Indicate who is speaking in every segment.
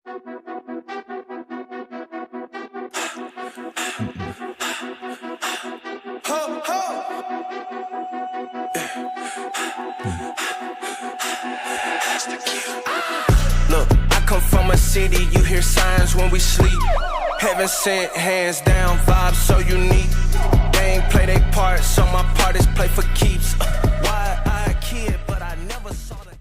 Speaker 1: Ho, ho. Look, I come from a city, you hear signs when we sleep. Heaven sent, hands down, vibes so unique. They ain't play their part, so my part is play for keeps. Wide-eyed kid, but I never saw that.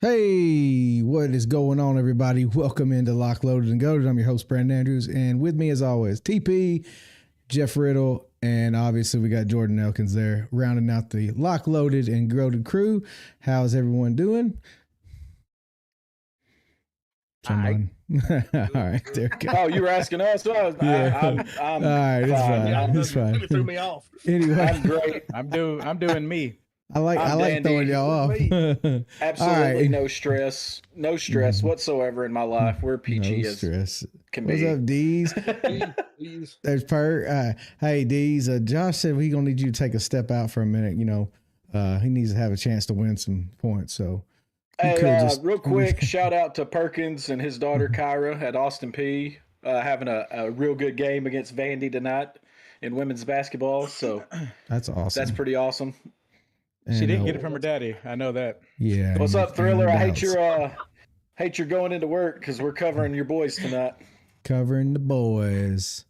Speaker 2: Hey, what is going on, everybody? Welcome into Lock, Loaded, and Goated. I'm your host, Brandon Andrews, and with me, as always, TP, Jeff Riddle, and obviously we got Jordan Elkins there, rounding out the Lock, Loaded, and Goated crew. How's everyone doing? Someone. All right, there we go.
Speaker 3: Oh, you were asking us? Oh,
Speaker 2: Yeah.
Speaker 3: I'm
Speaker 2: All right, it's fine. It's fine.
Speaker 4: It threw me off.
Speaker 2: Anyway,
Speaker 3: I'm great.
Speaker 5: I'm doing me.
Speaker 2: I like
Speaker 3: dandy.
Speaker 2: throwing y'all off.
Speaker 3: Absolutely
Speaker 2: right.
Speaker 3: no stress whatsoever in my life. We're peachy
Speaker 2: No
Speaker 3: as
Speaker 2: stress.
Speaker 3: can
Speaker 2: What's
Speaker 3: be.
Speaker 2: up, Deez?
Speaker 4: Please.
Speaker 2: There's Per. Hey, Deez. Josh said we gonna need you to take a step out for a minute. You know, he needs to have a chance to win some points. So, you could
Speaker 3: Hey,
Speaker 2: just
Speaker 3: real quick, shout out to Perkins and his daughter Kyra at Austin P. Having a real good game against Vandy tonight in women's basketball. So
Speaker 2: that's awesome.
Speaker 3: that's pretty awesome.
Speaker 5: She
Speaker 2: And,
Speaker 5: didn't get it from her daddy. I know that.
Speaker 2: Yeah.
Speaker 3: What's up, Thriller?
Speaker 2: no
Speaker 3: I hate
Speaker 2: doubts.
Speaker 3: your going into work because we're covering your boys tonight.
Speaker 2: Covering the boys.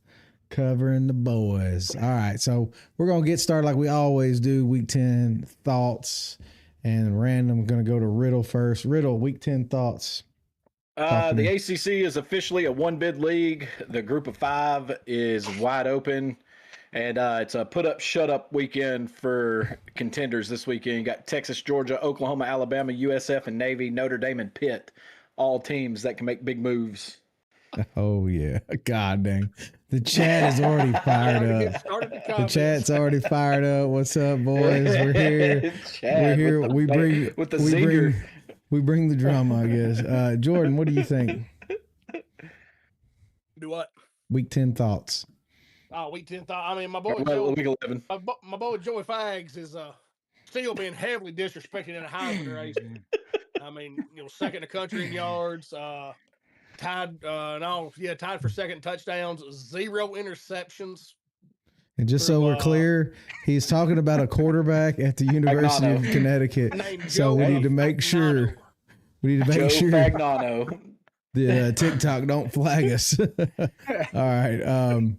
Speaker 2: Covering the boys. All right. So we're going to get started like we always do. Week 10 thoughts and random. We're going to go to Riddle first. Riddle, week 10 thoughts. Talk to
Speaker 3: The
Speaker 2: me.
Speaker 3: ACC is officially a one-bid league. The group of five is wide open. And it's a put-up, shut-up weekend for contenders this weekend. You got Texas, Georgia, Oklahoma, Alabama, USF, and Navy, Notre Dame, and Pitt. All teams that can make big moves.
Speaker 2: Oh, yeah. God dang. The chat is already fired up. The chat's already fired up. What's up, boys? We're here. We're here. We bring
Speaker 3: with the
Speaker 2: we
Speaker 3: zinger.
Speaker 2: bring we bring the drama, I guess. Jordan, what do you think?
Speaker 4: Do what?
Speaker 2: Week 10 thoughts.
Speaker 4: Oh, week 10. I mean, my boy
Speaker 3: Well,
Speaker 4: Joey,
Speaker 3: week 11.
Speaker 4: my boy Joey Fags is still being heavily disrespected in a Heisman race. I mean, second in the country in yards. Tied for second touchdowns. 0 interceptions.
Speaker 2: And just so we're clear, he's talking about a quarterback at the University of
Speaker 3: Fagnano.
Speaker 2: Connecticut.
Speaker 4: Named
Speaker 2: So we
Speaker 4: Joe
Speaker 2: need to make sure. We need to
Speaker 3: Joe
Speaker 2: make sure
Speaker 3: Fagnano.
Speaker 2: the TikTok don't flag us. All right.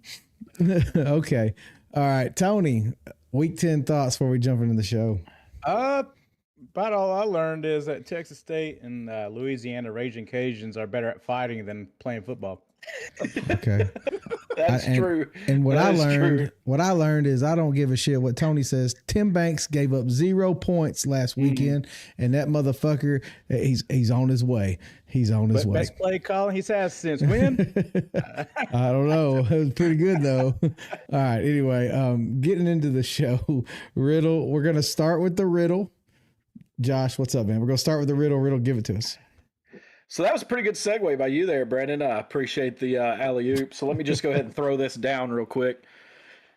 Speaker 2: Okay. All right. Tony, week 10 thoughts before we jump into the show.
Speaker 5: About all I learned is that Texas State and Louisiana Raging Cajuns are better at fighting than playing football.
Speaker 2: Okay.
Speaker 3: That's true.
Speaker 2: And what
Speaker 3: That
Speaker 2: I
Speaker 3: is
Speaker 2: learned,
Speaker 3: true.
Speaker 2: what I learned is I don't give a shit what Tony says. Tim Banks gave up 0 points last weekend, and that motherfucker, he's on his way. He's on his way.
Speaker 5: Best play calling he's had since when?
Speaker 2: I don't know. It was pretty good though. All right. Anyway, getting into the show, Riddle. We're gonna start with the riddle. Josh, what's up, man? We're gonna start with the riddle. Riddle, give it to us.
Speaker 3: So that was a pretty good segue by you there, Brandon. I appreciate the alley-oop. So let me just go ahead and throw this down real quick.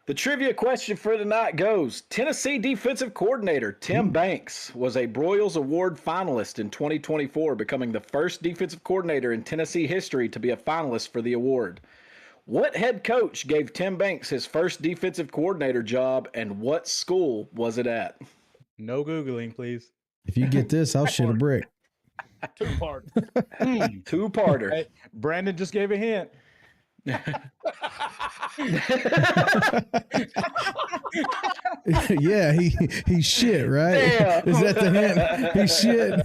Speaker 3: The trivia question for tonight goes, Tennessee defensive coordinator Tim Banks was a Broyles Award finalist in 2024, becoming the first defensive coordinator in Tennessee history to be a finalist for the award. What head coach gave Tim Banks his first defensive coordinator job, and what school was it at?
Speaker 5: No Googling, please.
Speaker 2: If you get this, I'll shit a brick.
Speaker 4: Two-part.
Speaker 3: Two-parter.
Speaker 5: Hey, Brandon just gave a hint.
Speaker 2: Yeah, he shit, right?
Speaker 3: Damn.
Speaker 2: Is that the hint? He shit.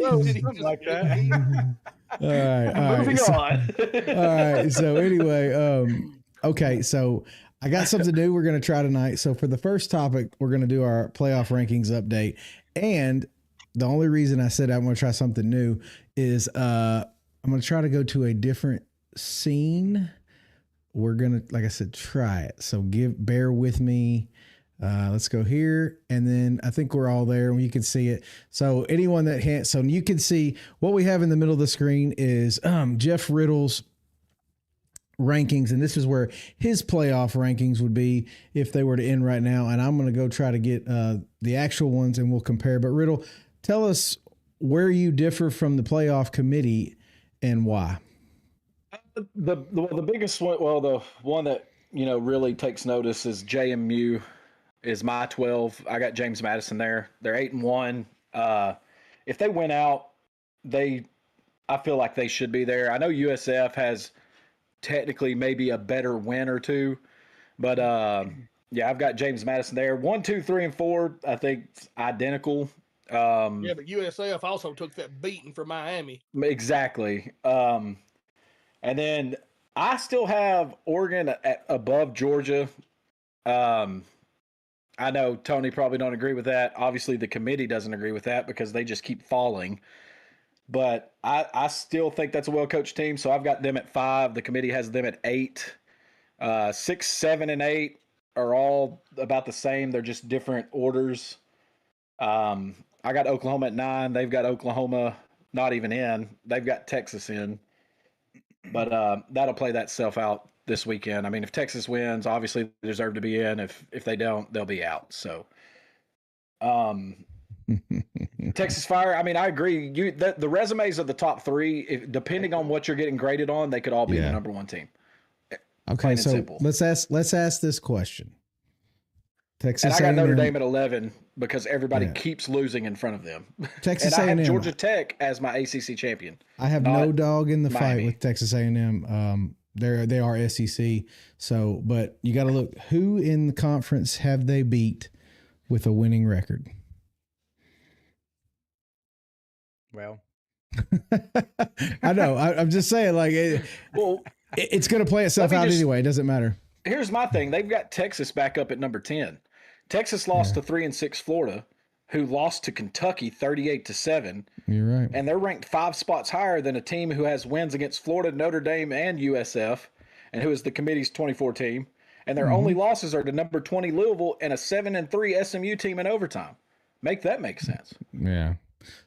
Speaker 5: Something like that.
Speaker 2: All right.
Speaker 3: Moving
Speaker 2: So,
Speaker 3: on.
Speaker 2: all right. So anyway, okay. So I got something new we're going to try tonight. So for the first topic, we're going to do our playoff rankings update. And the only reason I said I'm going to try something new is I'm going to try to go to a different scene. We're going to, like I said, try it. So bear with me. Let's go here. And then I think we're all there and you can see it. So anyone that can't, so you can see what we have in the middle of the screen is Jeff Riddle's rankings. And this is where his playoff rankings would be if they were to end right now. And I'm going to go try to get the actual ones and we'll compare. But Riddle, tell us where you differ from the playoff committee and why?
Speaker 3: The biggest one, well, the one that really takes notice is JMU is my 12. I got James Madison there. They're 8-1. If they win out, I feel like they should be there. I know USF has technically maybe a better win or two, but yeah, I've got James Madison there. 1, 2, 3, and 4. I think it's identical.
Speaker 4: Yeah, but USF also took that beating from Miami.
Speaker 3: Exactly. And then I still have Oregon above Georgia. I know Tony probably don't agree with that. Obviously, the committee doesn't agree with that because they just keep falling. But I still think that's a well-coached team, so I've got them at 5. The committee has them at 8. 6, 7, and 8 are all about the same. They're just different orders. I got Oklahoma at 9. They've got Oklahoma not even in. They've got Texas in. But that'll play that self out this weekend. I mean, if Texas wins, obviously they deserve to be in. If they don't, they'll be out. So, Texas Fire. I mean, I agree. The resumes of the top 3, depending on what you're getting graded on, they could all be the number 1 team.
Speaker 2: Okay, so let's ask this question. Texas
Speaker 3: and I got
Speaker 2: A&M,
Speaker 3: Notre Dame at 11 because everybody keeps losing in front of them.
Speaker 2: Texas
Speaker 3: and I
Speaker 2: A&M.
Speaker 3: have Georgia Tech as my ACC champion.
Speaker 2: I have no dog in the
Speaker 3: Miami.
Speaker 2: fight with Texas A&M. They are SEC. So, but you got to look who in the conference have they beat with a winning record.
Speaker 5: Well,
Speaker 2: I know. I'm just saying, like, it's going to play itself out anyway. It doesn't matter.
Speaker 3: Here's my thing. They've got Texas back up at number 10. Texas lost to 3-6 Florida, who lost to Kentucky 38-7.
Speaker 2: You're right.
Speaker 3: And they're ranked 5 spots higher than a team who has wins against Florida, Notre Dame, and USF, and who is the committee's 24 team. And their only losses are to number 20 Louisville and a 7-3 SMU team in overtime. Make that make sense.
Speaker 2: Yeah.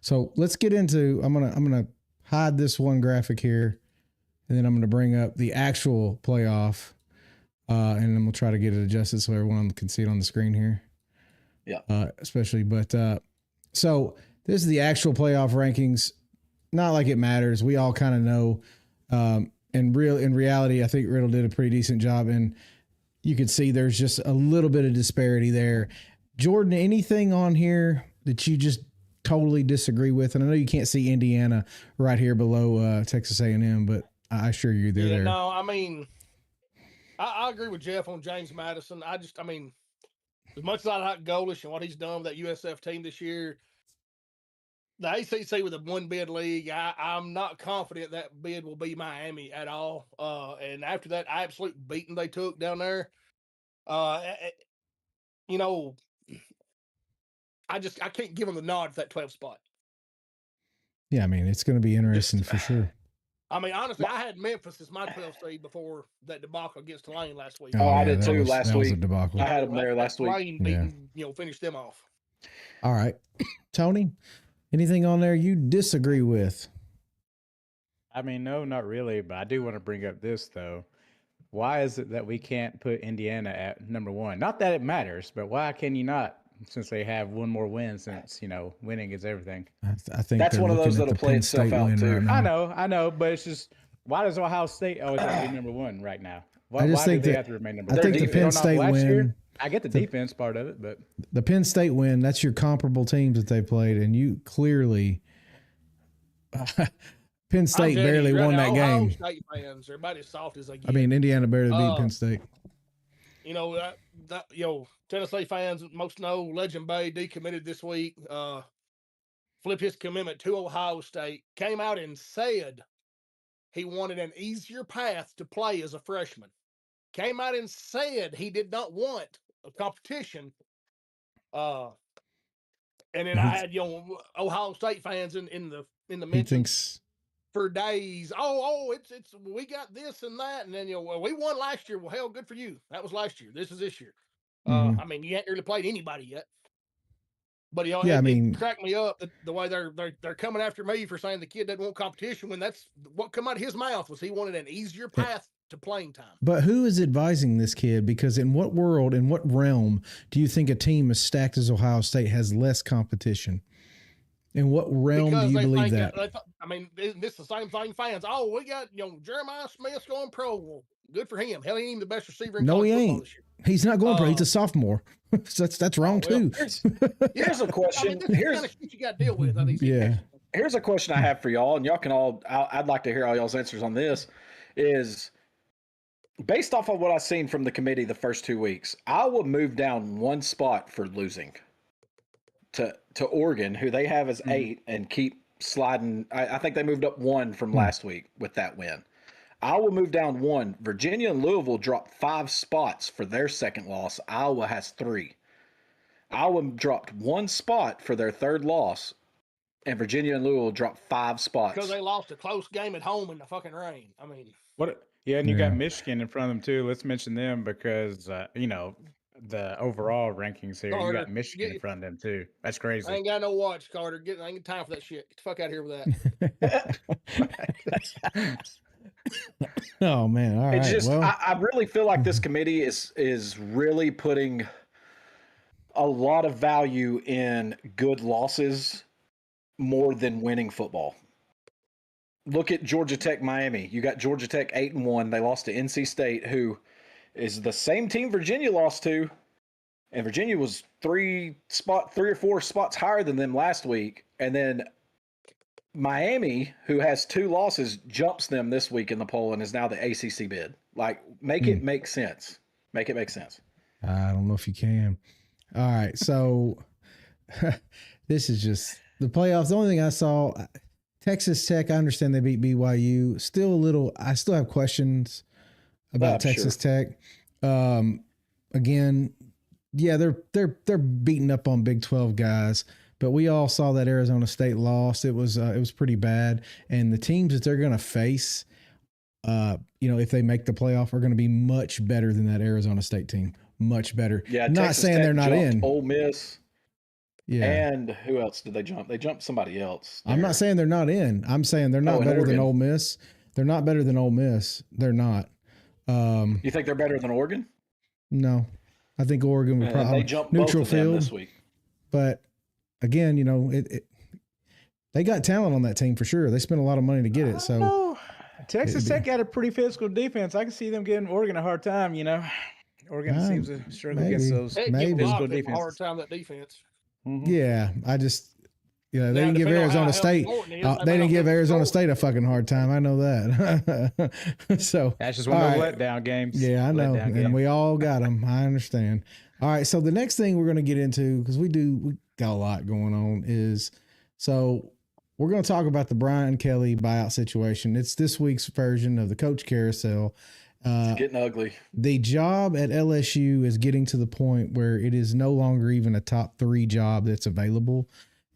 Speaker 2: So let's get into. I'm gonna hide this one graphic here, and then I'm gonna bring up the actual playoff, and then we'll try to get it adjusted so everyone can see it on the screen here.
Speaker 3: Yeah.
Speaker 2: Especially, but so this is the actual playoff rankings. Not like it matters. We all kind of know. In reality, I think Riddle did a pretty decent job, and you could see there's just a little bit of disparity there. Jordan, anything on here that you just totally disagree with? And I know you can't see Indiana right here below Texas A&M, but I assure you they're there.
Speaker 4: No, I mean, I agree with Jeff on James Madison. As much as I like Golish and what he's done with that USF team this year, the ACC with a 1-bid league, I'm not confident that bid will be Miami at all. And after that absolute beating they took down there, I can't give them the nod for that 12th spot.
Speaker 2: Yeah, I mean, it's going to be interesting for sure.
Speaker 4: I mean, honestly, I had Memphis as my 12th seed before that debacle against Tulane last week.
Speaker 3: I did too last week.
Speaker 2: Was a debacle.
Speaker 3: I had them there last week.
Speaker 4: Tulane beating, finished them off.
Speaker 2: All right. Tony, anything on there you disagree with?
Speaker 5: I mean, no, not really, but I do want to bring up this, though. Why is it that we can't put Indiana at number 1? Not that it matters, but why can you not? Since they have one more win, since winning is everything.
Speaker 2: I think
Speaker 3: that's one of those that'll play itself out too.
Speaker 2: Right
Speaker 5: I know, but it's just, why does Ohio State always have to be number 1 right now?
Speaker 2: Why do they have to remain number 1? I think the Penn State win.
Speaker 5: I get the defense part of it, but
Speaker 2: the Penn State win, that's your comparable teams that they played, and you clearly Penn State barely won that game.
Speaker 4: State fans, everybody's soft as they get.
Speaker 2: I mean, Indiana barely beat Penn State.
Speaker 4: Tennessee fans most know Legend Bay decommitted this week. Flipped his commitment to Ohio State. Came out and said he wanted an easier path to play as a freshman. Came out and said he did not want a competition. And then I had Ohio State fans in the mentions for days. It's we got this and that, and then we won last year. Well, hell, good for you. That was last year. This is this year. I mean, you ain't really played anybody yet. But it cracked me up the way they're coming after me for saying the kid doesn't want competition when that's what come out of his mouth was he wanted an easier path to playing time.
Speaker 2: But who is advising this kid? Because in what world, in what realm do you think a team as stacked as Ohio State has less competition? In what realm do you believe that?
Speaker 4: mean, this is the same thing. Fans, oh, we got Jeremiah Smith's going pro. Well, good for him. Hell, he ain't even the best receiver in
Speaker 2: No,
Speaker 4: college
Speaker 2: he
Speaker 4: football
Speaker 2: ain't.
Speaker 4: this year.
Speaker 2: He's not going pro. He's a sophomore. So that's wrong too.
Speaker 3: Here's a question.
Speaker 4: I mean, this is the kind of shit you got to deal with.
Speaker 3: Here's a question I have for y'all, and y'all can all. I'd like to hear all y'all's answers on this. Is based off of what I've seen from the committee the first 2 weeks, Iowa moved down one spot for losing to Oregon, who they have as 8, and keep sliding. I think they moved up 1 from last week with that win. Iowa moved down 1. Virginia and Louisville dropped 5 spots for their second loss. Iowa has 3. Iowa dropped 1 spot for their third loss, and Virginia and Louisville dropped 5 spots.
Speaker 4: Because they lost a close game at home in the fucking rain. I mean.
Speaker 5: What? Yeah, and you got Michigan in front of them too. Let's mention them because the overall rankings here.
Speaker 4: Carter,
Speaker 5: you got Michigan in front of them too. That's crazy.
Speaker 4: I ain't got no watch, Carter. I ain't got time for that shit. Get the fuck out of here with that.
Speaker 2: Oh man! All right.
Speaker 3: Just, I really feel like this committee is really putting a lot of value in good losses more than winning football. Look at Georgia Tech, Miami. You got Georgia Tech 8-1. They lost to NC State, who is the same team Virginia lost to, and Virginia was 3 or 4 spots higher than them last week. And then Miami, who has 2 losses, jumps them this week in the poll and is now the ACC bid. Like, make it make sense. Make it make sense.
Speaker 2: I don't know if you can. All right, so this is just the playoffs. The only thing I saw. Texas Tech, I understand they beat BYU. I still have questions about Texas Tech. Again, yeah, they're beating up on Big 12 guys, but we all saw that Arizona State lost. It was pretty bad, and the teams that they're going to face, if they make the playoff, are going to be much better than that Arizona State team. Much better.
Speaker 3: Yeah,
Speaker 2: not
Speaker 3: Texas
Speaker 2: saying
Speaker 3: Tech
Speaker 2: they're not in.
Speaker 3: Ole Miss.
Speaker 2: Yeah.
Speaker 3: And who else did they jump? They jumped somebody else.
Speaker 2: I'm not saying they're not in. I'm saying they're not better than Ole Miss. They're not better than Ole Miss. They're not.
Speaker 3: You think they're better than Oregon?
Speaker 2: No. I think Oregon would probably neutral field
Speaker 3: this week.
Speaker 2: But again, they got talent on that team for sure. They spent a lot of money to get it. So
Speaker 5: Texas Tech got a pretty physical defense. I can see them giving Oregon a hard time. Oregon seems to struggle against those physical defense.
Speaker 4: Hard time that defense.
Speaker 2: Mm-hmm. Yeah, they didn't give Arizona State. They didn't give Arizona State a fucking hard time. I know that. So
Speaker 5: that's just one of those letdown games.
Speaker 2: Yeah, I know, and we all got them. I understand. All right, so the next thing we're going to get into, because we got a lot going on, is we're going to talk about the Brian Kelly buyout situation. It's this week's version of the Coach Carousel.
Speaker 3: It's getting ugly.
Speaker 2: The job at LSU is getting to the point where it is no longer even a top 3 job that's available.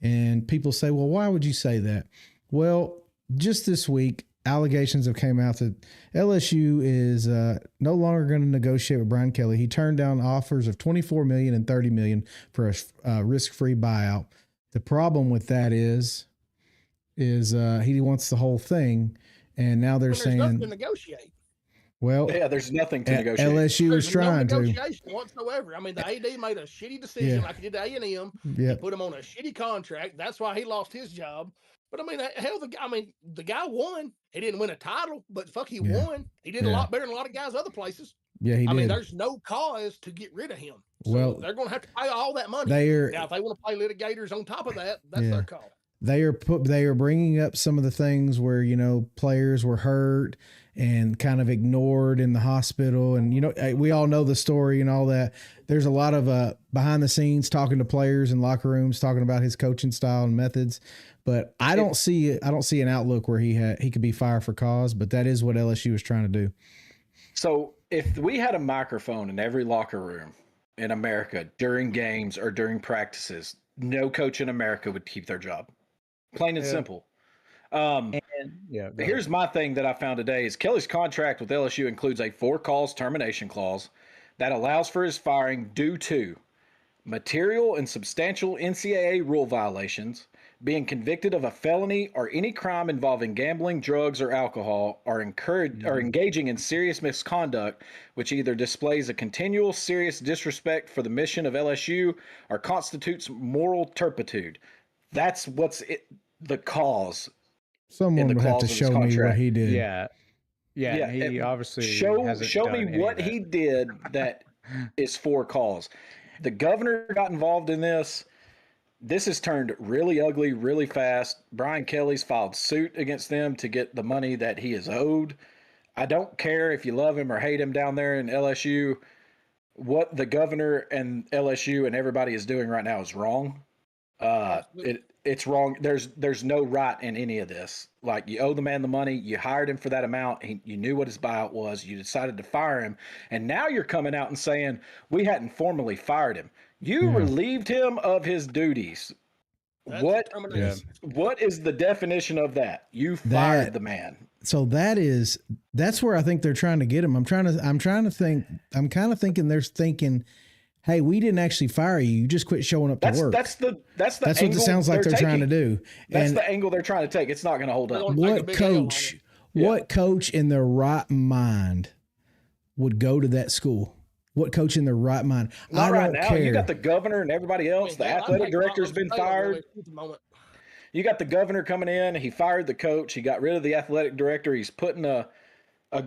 Speaker 2: And people say, well, why would you say that? Well, just this week, allegations have came out that LSU is no longer going to negotiate with Brian Kelly. He turned down offers of $24 million and $30 million for a risk-free buyout. The problem with that is he wants the whole thing. And now they're saying
Speaker 4: nothing to negotiate.
Speaker 2: Well,
Speaker 3: yeah, there's nothing to negotiate.
Speaker 2: LSU is trying
Speaker 4: no negotiation whatsoever. I mean, the AD made a shitty decision like he did to A&M.
Speaker 2: Yeah.
Speaker 4: He put him on a shitty contract. That's why he lost his job. But I mean, hell, the guy won. He didn't win a title, but fuck, he won. He did a lot better than a lot of guys other places.
Speaker 2: Yeah, he did.
Speaker 4: I mean, there's no cause to get rid of him. So
Speaker 2: well,
Speaker 4: they're going to have to pay all that money. Now, if they want to play litigators on top of that, that's their call.
Speaker 2: They are bringing up some of the things where, players were hurt and kind of ignored in the hospital. And, we all know the story and all that. There's a lot of behind the scenes talking to players in locker rooms, talking about his coaching style and methods. But I don't see an outlook where he could be fired for cause, but that is what LSU is trying to do.
Speaker 3: So if we had a microphone in every locker room in America during games or during practices, no coach in America would keep their job. Plain and simple. Here's my thing that I found today is Kelly's contract with LSU includes a 4 calls termination clause that allows for his firing due to material and substantial NCAA rule violations, being convicted of a felony or any crime involving gambling, drugs, or alcohol, or engaging in serious misconduct, which either displays a continual serious disrespect for the mission of LSU or constitutes moral turpitude. That's the cause
Speaker 2: Someone
Speaker 3: the
Speaker 2: would have
Speaker 3: clause
Speaker 2: to
Speaker 3: of his
Speaker 2: show me what
Speaker 3: contract.
Speaker 2: he did.
Speaker 5: Yeah. And he
Speaker 3: and
Speaker 5: obviously
Speaker 3: show
Speaker 5: hasn't
Speaker 3: me
Speaker 5: done any
Speaker 3: what
Speaker 5: of
Speaker 3: he
Speaker 5: that.
Speaker 3: did that is for cause. The governor got involved in this. This has turned really ugly really fast. Brian Kelly's filed suit against them to get the money that he is owed. I don't care if you love him or hate him down there in LSU. What the governor and LSU and everybody is doing right now is wrong. It's wrong. There's no right in any of this. Like, you owe the man the money. You hired him for that amount. You knew what his buyout was. You decided to fire him, and now you're coming out and saying we hadn't formally fired him. You relieved him of his duties. What is the definition of that? You fired the man.
Speaker 2: So that's where I think they're trying to get him. I'm kind of thinking they're thinking, hey, we didn't actually fire you. You just quit showing up to work.
Speaker 3: That's what
Speaker 2: it sounds like they're trying to do.
Speaker 3: That's the angle they're trying to take. It's not going to hold up.
Speaker 2: What coach in their right mind would go to that school? What coach in their right mind?
Speaker 3: Not right now. You got the governor and everybody else. The athletic director's been fired. You got the governor coming in. He fired the coach. He got rid of the athletic director. He's putting a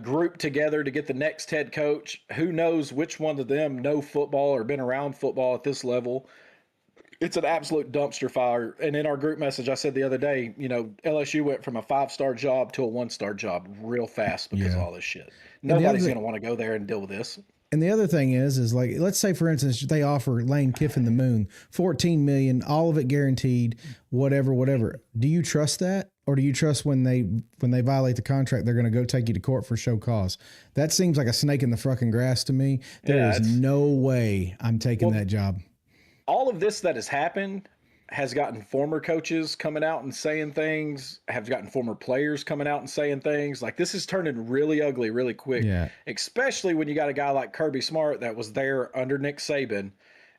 Speaker 3: group together to get the next head coach. Who knows which one of them know football or been around football at this level. It's an absolute dumpster fire. And in our group message, I said the other day, LSU went from a 5-star job to a 1-star job real fast because of all this shit. Nobody's going to want to go there and deal with this.
Speaker 2: And the other thing is like, let's say, for instance, they offer Lane Kiffin the moon, $14 million, all of it guaranteed, whatever. Do you trust that? Or do you trust when they violate the contract, they're going to go take you to court for show cause? That seems like a snake in the fucking grass to me. There is no way I'm taking that job.
Speaker 3: All of this that has happened has gotten former coaches coming out and saying things, have gotten former players coming out and saying things. Like, this is turning really ugly really quick, especially when you got a guy like Kirby Smart that was there under Nick Saban.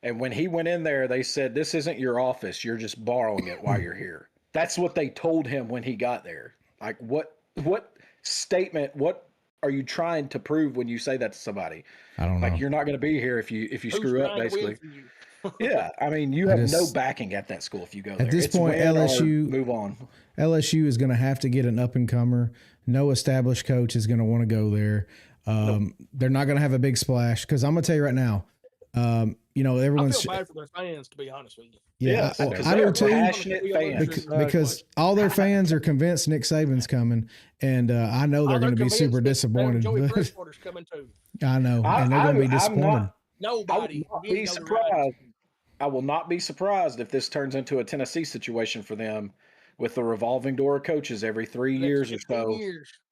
Speaker 3: And when he went in there, they said, this isn't your office. You're just borrowing it while you're here. That's what they told him when he got there. Like, what statement, what are you trying to prove when you say that to somebody?
Speaker 2: I don't know.
Speaker 3: Like, you're not going to be here if you screw up, basically. Yeah, I mean, you have no backing at that school if you go there.
Speaker 2: At this point, LSU
Speaker 3: move on.
Speaker 2: LSU is going to have to get an up and comer. No established coach is going to want to go there. They're not going to have a big splash because I'm going to tell you right now. Everyone's.
Speaker 4: I feel bad for their fans, to be honest with you.
Speaker 2: Yeah, I do too.
Speaker 3: Passionate fans.
Speaker 2: Because all their fans are convinced Nick Saban's coming, and I know they're going to be super disappointed.
Speaker 4: Joey Bridgewater's coming too.
Speaker 2: I know, and they're going to be disappointed.
Speaker 4: Nobody.
Speaker 3: I will not be surprised. I will not be surprised if this turns into a Tennessee situation for them with the revolving door of coaches every 3 years or so,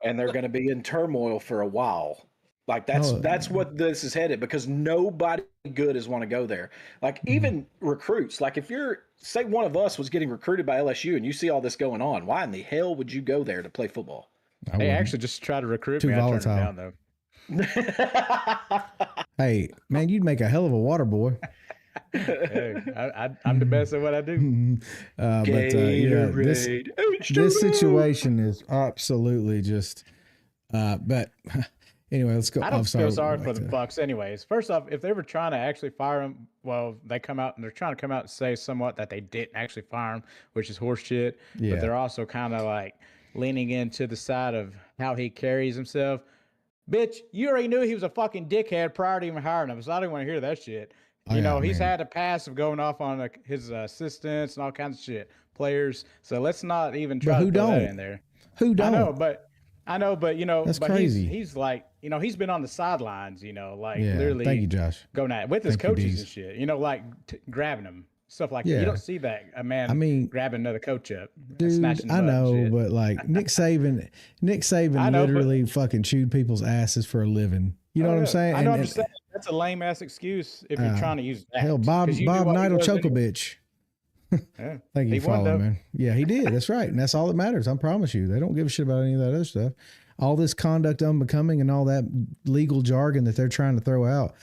Speaker 3: and they're going to be in turmoil for a while. Like, that's what this is headed, because nobody good is want to go there. Like, even recruits, like, if say one of us was getting recruited by LSU and you see all this going on, why in the hell would you go there to play football?
Speaker 5: Hey, actually, just try to recruit me. I turned it down, though.
Speaker 2: Hey, man, you'd make a hell of a water boy.
Speaker 5: Hey, I'm the best at what I do.
Speaker 2: This situation is absolutely just. But anyway, let's go.
Speaker 5: I don't feel sorry for the Bucs, anyways. First off, if they were trying to actually fire him, well, they're trying to come out and say somewhat that they didn't actually fire him, which is horseshit.
Speaker 2: Yeah.
Speaker 5: But they're also kind of like leaning into the side of how he carries himself. Bitch, you already knew he was a fucking dickhead prior to even hiring him, so I don't want to hear that shit. He's had a past of going off on his assistants and all kinds of shit, players. So let's not even try to put that in there.
Speaker 2: Who don't?
Speaker 5: I know, but
Speaker 2: that's crazy.
Speaker 5: He's like, he's been on the sidelines, literally.
Speaker 2: Thank you, Josh.
Speaker 5: Going at it with his coaches and shit, grabbing them, stuff like that. You don't see that grabbing another coach up,
Speaker 2: dude. I know, but like Nick Saban literally fucking chewed people's asses for a living. You know what I'm saying?
Speaker 5: I don't understand. That's a lame ass excuse if you're trying to use that.
Speaker 2: Hell, Bob Knight will choke a bitch.
Speaker 5: Yeah.
Speaker 2: Thank you for following, man. Yeah, he did. That's right. And that's all that matters. I promise you. They don't give a shit about any of that other stuff. All this conduct unbecoming and all that legal jargon that they're trying to throw out.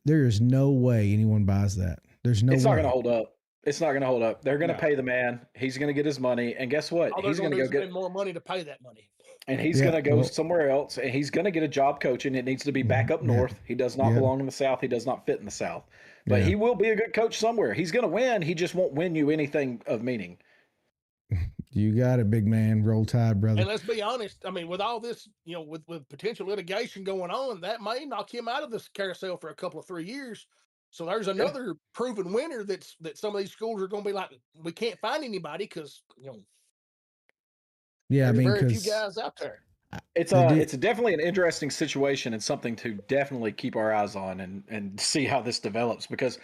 Speaker 2: There is no way anyone buys that. There's no way.
Speaker 3: It's not going to hold up. It's not going to hold up. They're going to pay the man. He's going to get his money. And guess what?
Speaker 4: He's going to go get more money to pay that money.
Speaker 3: And he's going to go somewhere else. And he's going to get a job coaching. It needs to be back up north. He does not belong in the South. He does not fit in the South. But he will be a good coach somewhere. He's going to win. He just won't win you anything of meaning.
Speaker 2: You got it, big man. Roll Tide, brother.
Speaker 4: And let's be honest. I mean, with all this, with potential litigation going on, that may knock him out of this carousel for a couple of 3 years. So there's another proven winner that some of these schools are going to be like, we can't find anybody because
Speaker 2: Yeah, I mean,
Speaker 4: very few guys out there.
Speaker 3: It's definitely an interesting situation and something to definitely keep our eyes on and see how this develops, because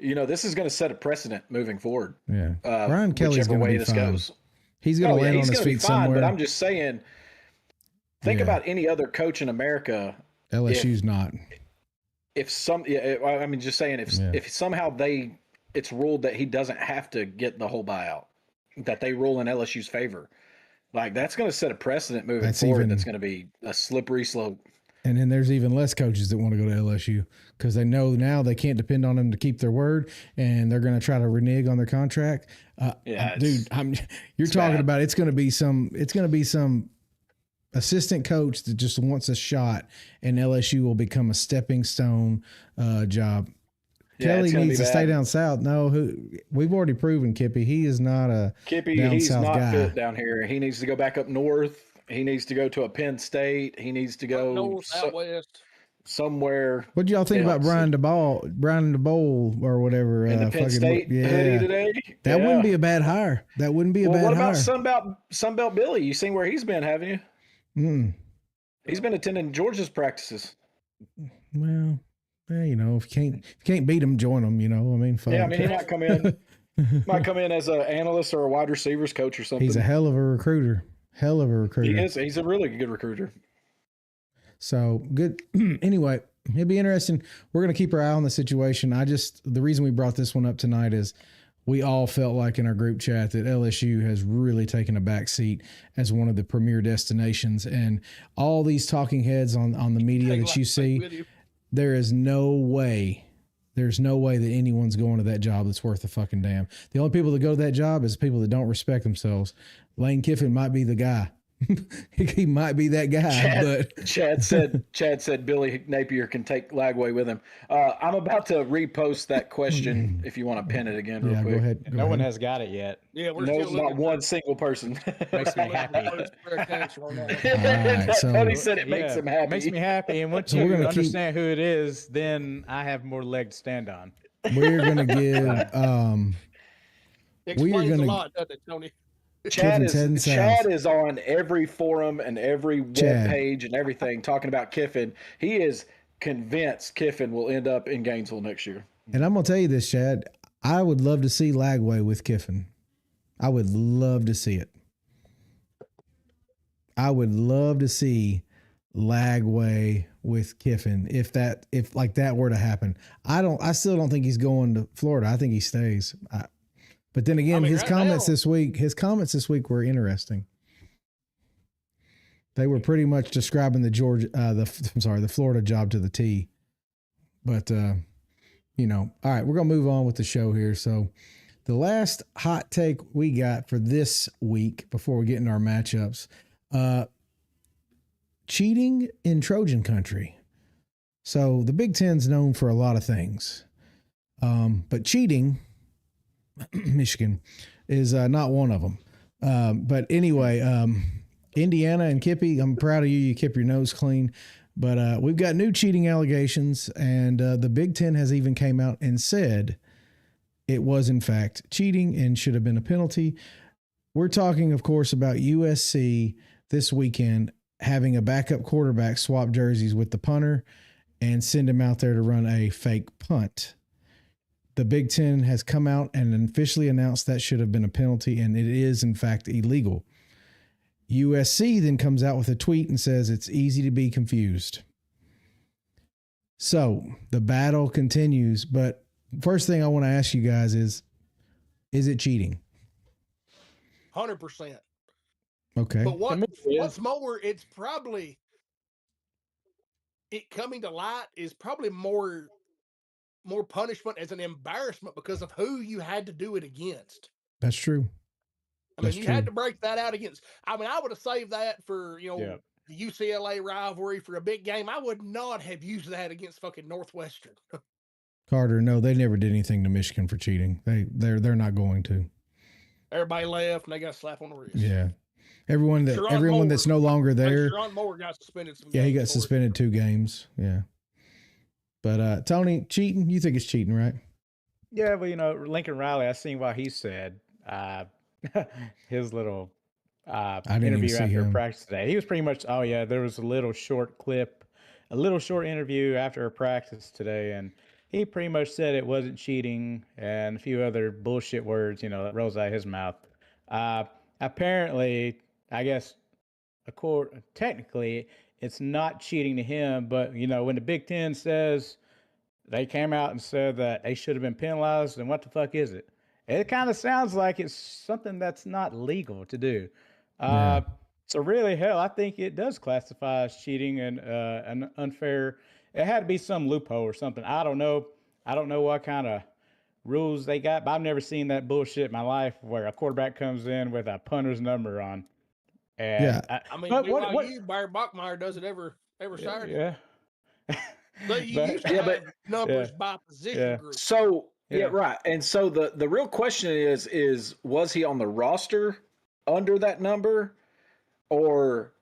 Speaker 3: this is going to set a precedent moving forward.
Speaker 2: Yeah, Brian Kelly's going to be fine.
Speaker 3: Goes.
Speaker 2: He's going to land on his feet somewhere.
Speaker 3: But I'm just saying, think about any other coach in America.
Speaker 2: LSU's not.
Speaker 3: If somehow it's ruled that he doesn't have to get the whole buyout, that they rule in LSU's favor, like that's going to set a precedent moving forward. That's going to be a slippery slope. And
Speaker 2: then there's even less coaches that want to go to LSU because they know now they can't depend on them to keep their word, and they're going to try to renege on their contract. Dude, you're talking about it's going to be some assistant coach that just wants a shot, and LSU will become a stepping stone job. Kelly needs to stay down south. No, we've already proven Kippy. He is not a
Speaker 3: he's
Speaker 2: south
Speaker 3: not
Speaker 2: guy.
Speaker 3: Fit down here. He needs to go back up north. He needs to go to a Penn State. He needs to go
Speaker 4: north, out west.
Speaker 3: Somewhere.
Speaker 2: What do y'all think about Brian DeBowl or whatever?
Speaker 3: In the Penn State hoodie today?
Speaker 2: That wouldn't be a bad hire. That wouldn't be a bad hire.
Speaker 3: What about Sunbelt Billy? You seen where he's been, haven't you? He's been attending Georgia's practices.
Speaker 2: Well, if you can't beat them, join them. I mean, fuck.
Speaker 3: Yeah, I mean, he might come in. Might come in as an analyst or a wide receivers coach or something.
Speaker 2: He's a hell of a recruiter. He
Speaker 3: is. He's a really good recruiter.
Speaker 2: So good. Anyway, it'd be interesting. We're going to keep our eye on the situation. The reason we brought this one up tonight is we all felt like in our group chat that LSU has really taken a back seat as one of the premier destinations, and all these talking heads on the media that you see, there's no way that anyone's going to that job that's worth a fucking damn. The only people that go to that job is people that don't respect themselves. Lane Kiffin might be the guy. He might be that guy.
Speaker 3: Chad said Billy Napier can take Lagway with him. I'm about to repost that question if you want to pin it again real quick.
Speaker 2: Go ahead.
Speaker 5: No one has got it yet.
Speaker 4: Yeah,
Speaker 3: not one single person.
Speaker 5: Makes me happy.
Speaker 3: Tony said it makes him happy.
Speaker 5: Makes me happy, and once you understand who it is, then I have more leg to stand on.
Speaker 2: We're gonna give.
Speaker 4: Explains a lot, doesn't it, Tony?
Speaker 3: Chad is on every forum and every web page and everything talking about Kiffin. He is convinced Kiffin will end up in Gainesville next year.
Speaker 2: And I'm going to tell you this, Chad. I would love to see Lagway with Kiffin. I would love to see it. I would love to see Lagway with Kiffin if that were to happen. I still don't think he's going to Florida. I think he stays. But then again, his comments this week were interesting. They were pretty much describing the Florida job to the T. But all right, we're gonna move on with the show here. So, the last hot take we got for this week before we get into our matchups, cheating in Trojan country. So the Big Ten's known for a lot of things, but cheating. Michigan is not one of them. But anyway, Indiana and Kippy, I'm proud of you. You kept your nose clean. But we've got new cheating allegations, and the Big Ten has even came out and said it was, in fact, cheating and should have been a penalty. We're talking, of course, about USC this weekend having a backup quarterback swap jerseys with the punter and send him out there to run a fake punt. The Big Ten has come out and officially announced that should have been a penalty, and it is, in fact, illegal. USC then comes out with a tweet and says it's easy to be confused. So the battle continues, but first thing I want to ask you guys is it cheating?
Speaker 4: 100%.
Speaker 2: Okay.
Speaker 4: But what's more, it's probably, it coming to light is probably more punishment as an embarrassment because of who you had to do it against.
Speaker 2: That's true.
Speaker 4: I mean, you had to break that out against. I mean, I would have saved that for, the UCLA rivalry for a big game. I would not have used that against fucking Northwestern.
Speaker 2: Carter, no, they never did anything to Michigan for cheating. They're not going to.
Speaker 4: everybody left, and they got a slap on the wrist.
Speaker 2: Yeah. Everyone
Speaker 4: Sharon
Speaker 2: that's no longer there.
Speaker 4: Sharon Moore got suspended.
Speaker 2: Yeah, he got suspended 2 games. Yeah. But Tony, cheating, you think it's cheating, right?
Speaker 5: Yeah, well, Lincoln Riley, I seen what he said. His little interview after practice today. He was pretty much, there was a little short clip, a little short interview after a practice today, and he pretty much said it wasn't cheating and a few other bullshit words, that rolls out of his mouth. Apparently, I guess, technically, it's not cheating to him, but, when the Big Ten says they came out and said that they should have been penalized, then what the fuck is it? It kind of sounds like it's something that's not legal to do. So really, hell, I think it does classify as cheating and an unfair. It had to be some loophole or something. I don't know. I don't know what kind of rules they got, but I've never seen that bullshit in my life where a quarterback comes in with a punter's number on. And
Speaker 4: Barry Bachmeier does it every Saturday.
Speaker 5: Yeah.
Speaker 4: But you used to have numbers by position group.
Speaker 3: So right. And so the real question is was he on the roster under that number, or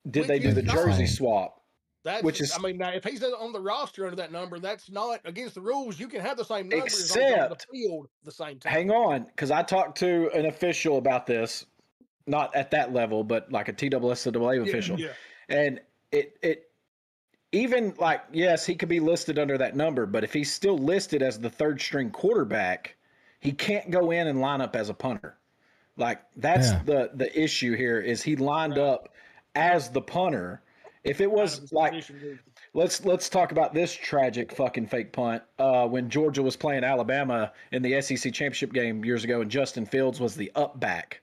Speaker 3: did they do the jersey swap?
Speaker 4: Now, if he's on the roster under that number, that's not against the rules. You can have the same number as on the field at the same time.
Speaker 3: Hang on, because I talked to an official about this, not at that level, but like a TSSAA official. Yeah. And it even like, yes, he could be listed under that number, but if he's still listed as the third string quarterback, he can't go in and line up as a punter. Like that's the issue here is he lined up as the punter. If it was like, let's talk about this tragic fucking fake punt. When Georgia was playing Alabama in the SEC championship game years ago, and Justin Fields was the up back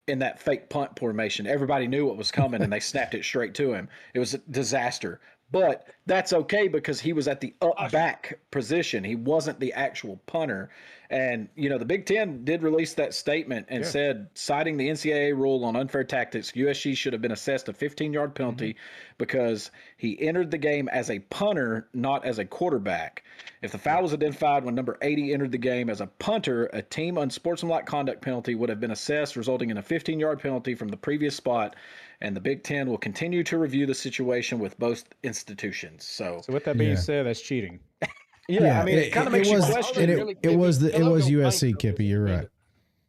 Speaker 3: in that fake punt formation. Everybody knew what was coming, and they snapped it straight to him. It was a disaster. But that's okay because he was at the up back position. He wasn't the actual punter. And, the Big Ten did release that statement and said, citing the NCAA rule on unfair tactics, USC should have been assessed a 15-yard penalty because he entered the game as a punter, not as a quarterback. If the foul was identified when number 80 entered the game as a punter, a team unsportsmanlike conduct penalty would have been assessed, resulting in a 15-yard penalty from the previous spot. And the Big Ten will continue to review the situation with both institutions. So
Speaker 5: with that being said, that's cheating.
Speaker 3: It kind of makes you question.
Speaker 2: It was USC, Kippy. You're right.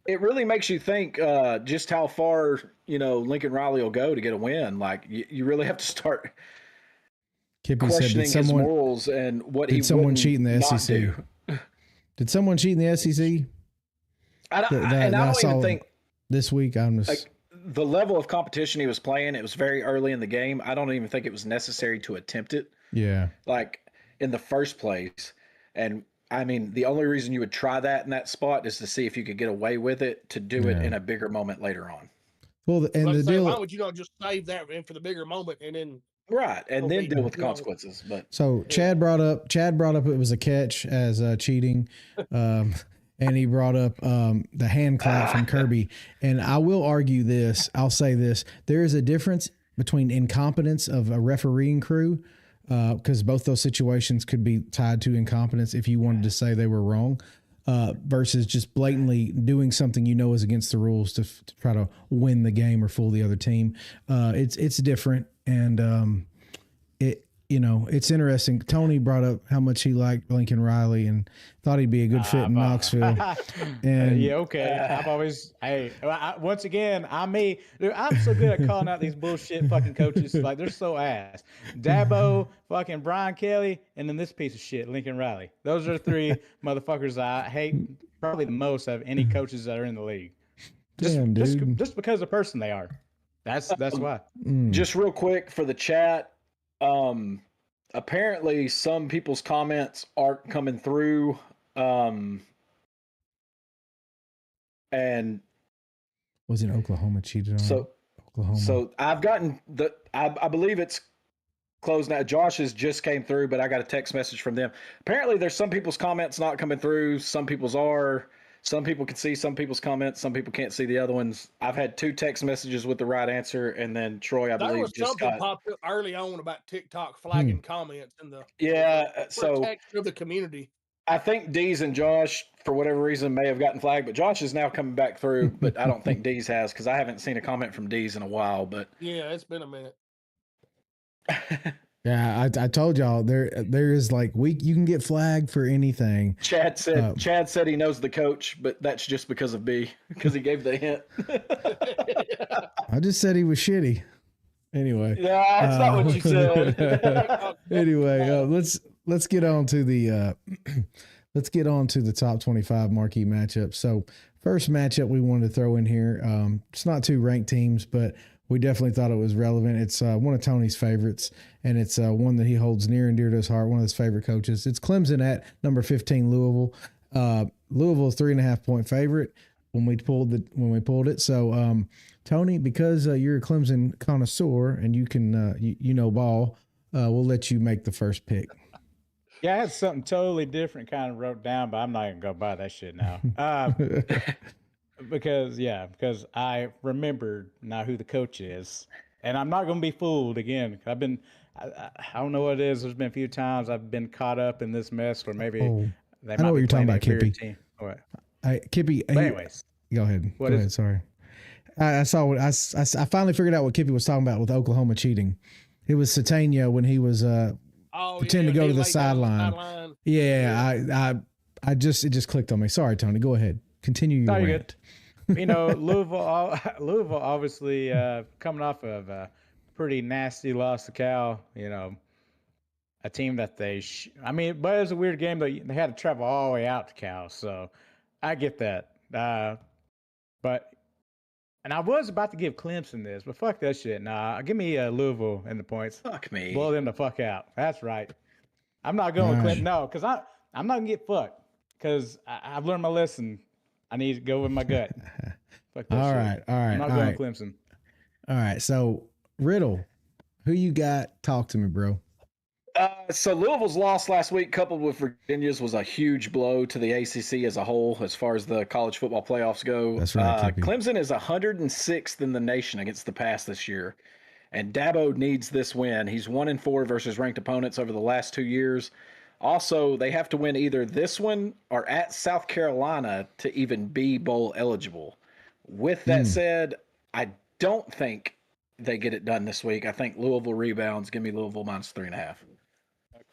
Speaker 3: It really makes you think just how far Lincoln Riley will go to get a win. Like you really have to start questioning his morals and what he.
Speaker 2: Did someone cheat in the SEC? Did someone cheat in the SEC?
Speaker 3: I don't even think
Speaker 2: this week. I'm just.
Speaker 3: The level of competition he was playing, it was very early in the game. I don't even think it was necessary to attempt it.
Speaker 2: Yeah.
Speaker 3: Like in the first place. And I mean, the only reason you would try that in that spot is to see if you could get away with it, to do it in a bigger moment later on.
Speaker 2: Well,
Speaker 4: why would you not just save that for the bigger moment and then
Speaker 3: then deal with the consequences? But
Speaker 2: so Chad brought up it was a catch as cheating. And he brought up the hand clap from Kirby. And I will argue this. I'll say this. There is a difference between incompetence of a refereeing crew, because both those situations could be tied to incompetence if you wanted to say they were wrong, versus just blatantly doing something is against the rules to try to win the game or fool the other team. It's different. And it's interesting. Tony brought up how much he liked Lincoln Riley and thought he'd be a good fit in Knoxville. And
Speaker 5: I've always, once again, I'm me. Dude, I'm so good at calling out these bullshit fucking coaches. Like, they're so ass. Dabo, fucking Brian Kelly, and then this piece of shit, Lincoln Riley. Those are the 3 motherfuckers I hate probably the most of any coaches that are in the league. Just because of the person they are. That's why.
Speaker 3: Just real quick for the chat. Apparently some people's comments aren't coming through. And
Speaker 2: was it Oklahoma cheated on? Oklahoma.
Speaker 3: So I've gotten I believe it's closed now. Josh's just came through, but I got a text message from them. Apparently there's some people's comments not coming through. Some people's are. Some people can see some people's comments. Some people can't see the other ones. I've had 2 text messages with the right answer, and then Troy, I believe, just got
Speaker 4: popped up early on about TikTok flagging comments in the
Speaker 3: so
Speaker 4: protection of the community.
Speaker 3: I think Dees and Josh, for whatever reason, may have gotten flagged, but Josh is now coming back through. But I don't think Dees has because I haven't seen a comment from Dees in a while. But
Speaker 4: Yeah, it's been a minute.
Speaker 2: Yeah, I told y'all there is like you can get flagged for anything.
Speaker 3: Chad said he knows the coach, but that's just because of B, because he gave the hint.
Speaker 2: I just said he was shitty. Anyway,
Speaker 3: Yeah, that's not what you said.
Speaker 2: Anyway, let's get on to the top 25 marquee matchups. So first matchup we wanted to throw in here. It's not two ranked teams, but we definitely thought it was relevant. It's one of Tony's favorites, and it's one that he holds near and dear to his heart. One of his favorite coaches. It's Clemson at number 15, Louisville. Louisville's 3.5-point favorite when we pulled it. So Tony, because you're a Clemson connoisseur and you can you know ball, we'll let you make the first pick.
Speaker 5: Yeah, I had something totally different kind of wrote down, but I'm not gonna go buy that shit now. Because I remembered now who the coach is, and I'm not gonna be fooled again. I don't know what it is. There's been a few times I've been caught up in this mess where maybe they might
Speaker 2: I know what
Speaker 5: be
Speaker 2: you're talking
Speaker 5: playing
Speaker 2: about,
Speaker 5: a inferior
Speaker 2: Kippy.
Speaker 5: team. What?
Speaker 2: Kippy.
Speaker 5: But anyways,
Speaker 2: go ahead.
Speaker 5: What
Speaker 2: Go
Speaker 5: is
Speaker 2: ahead.
Speaker 5: it?
Speaker 2: Sorry. I saw what I finally figured out what Kippy was talking about with Oklahoma cheating. It was Satania when he was pretending to go to the sideline. Yeah, I just it just clicked on me. Sorry, Tony. Go ahead. Continue your rant.
Speaker 5: You know, Louisville obviously coming off of a pretty nasty loss to Cal. You know, a team that but it was a weird game. They had to travel all the way out to Cal, so I get that. And I was about to give Clemson this, but fuck that shit. Nah, give me Louisville in the points.
Speaker 3: Fuck me.
Speaker 5: Blow them the fuck out. That's right. I'm not going with Clemson. No, because I'm not gonna get fucked. Because I've learned my lesson. I need to go with my gut. Fuck that shit.
Speaker 2: All right.
Speaker 5: I'm not going Clemson.
Speaker 2: All right. So Riddle, who you got? Talk to me, bro.
Speaker 3: So Louisville's loss last week, coupled with Virginia's, was a huge blow to the ACC as a whole, as far as the college football playoffs go.
Speaker 2: That's right.
Speaker 3: Clemson is 106th in the nation against the pass this year, and Dabo needs this win. He's 1-4 versus ranked opponents over the last 2 years. Also, they have to win either this one or at South Carolina to even be bowl eligible. With that said, I don't think they get it done this week. I think Louisville rebounds. Give me Louisville minus 3.5.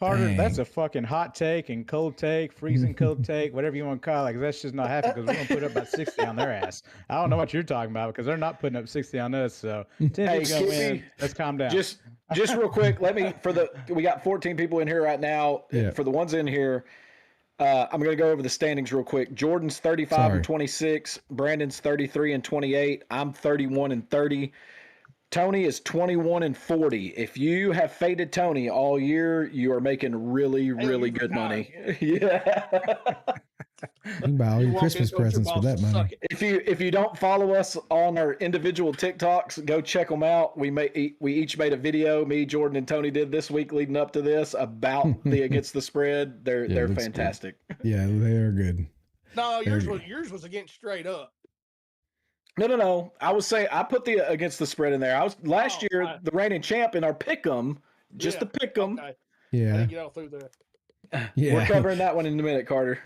Speaker 5: Carter, that's a fucking hot take and cold take, freezing cold take, whatever you want to call it. Because that's just not happening because we're going to put up about 60 on their ass. I don't know what you're talking about because they're not putting up 60 on us. So, Tennessee's going to win. Let's calm down.
Speaker 3: Just real quick, we got 14 people in here right now.
Speaker 2: Yeah.
Speaker 3: For the ones in here, I'm going to go over the standings real quick. Jordan's 35-26. Brandon's 33-28. I'm 31-30. Tony is 21-40. If you have faded Tony all year, you are making really, really good money. Yeah.
Speaker 2: You can buy all your Christmas presents for that money.
Speaker 3: If you don't follow us on our individual TikToks, go check them out. We each made a video. Me, Jordan, and Tony did this week leading up to this about the against the spread. They're fantastic.
Speaker 2: Good. Yeah, they are good.
Speaker 4: No, yours was against straight up.
Speaker 3: No. I was saying I put the against the spread in there. I was last year the reigning champ in our pick'em, just to pick 'em.
Speaker 4: Okay.
Speaker 2: Yeah.
Speaker 4: I didn't get all through that.
Speaker 2: Yeah.
Speaker 3: We're covering that one in a minute, Carter.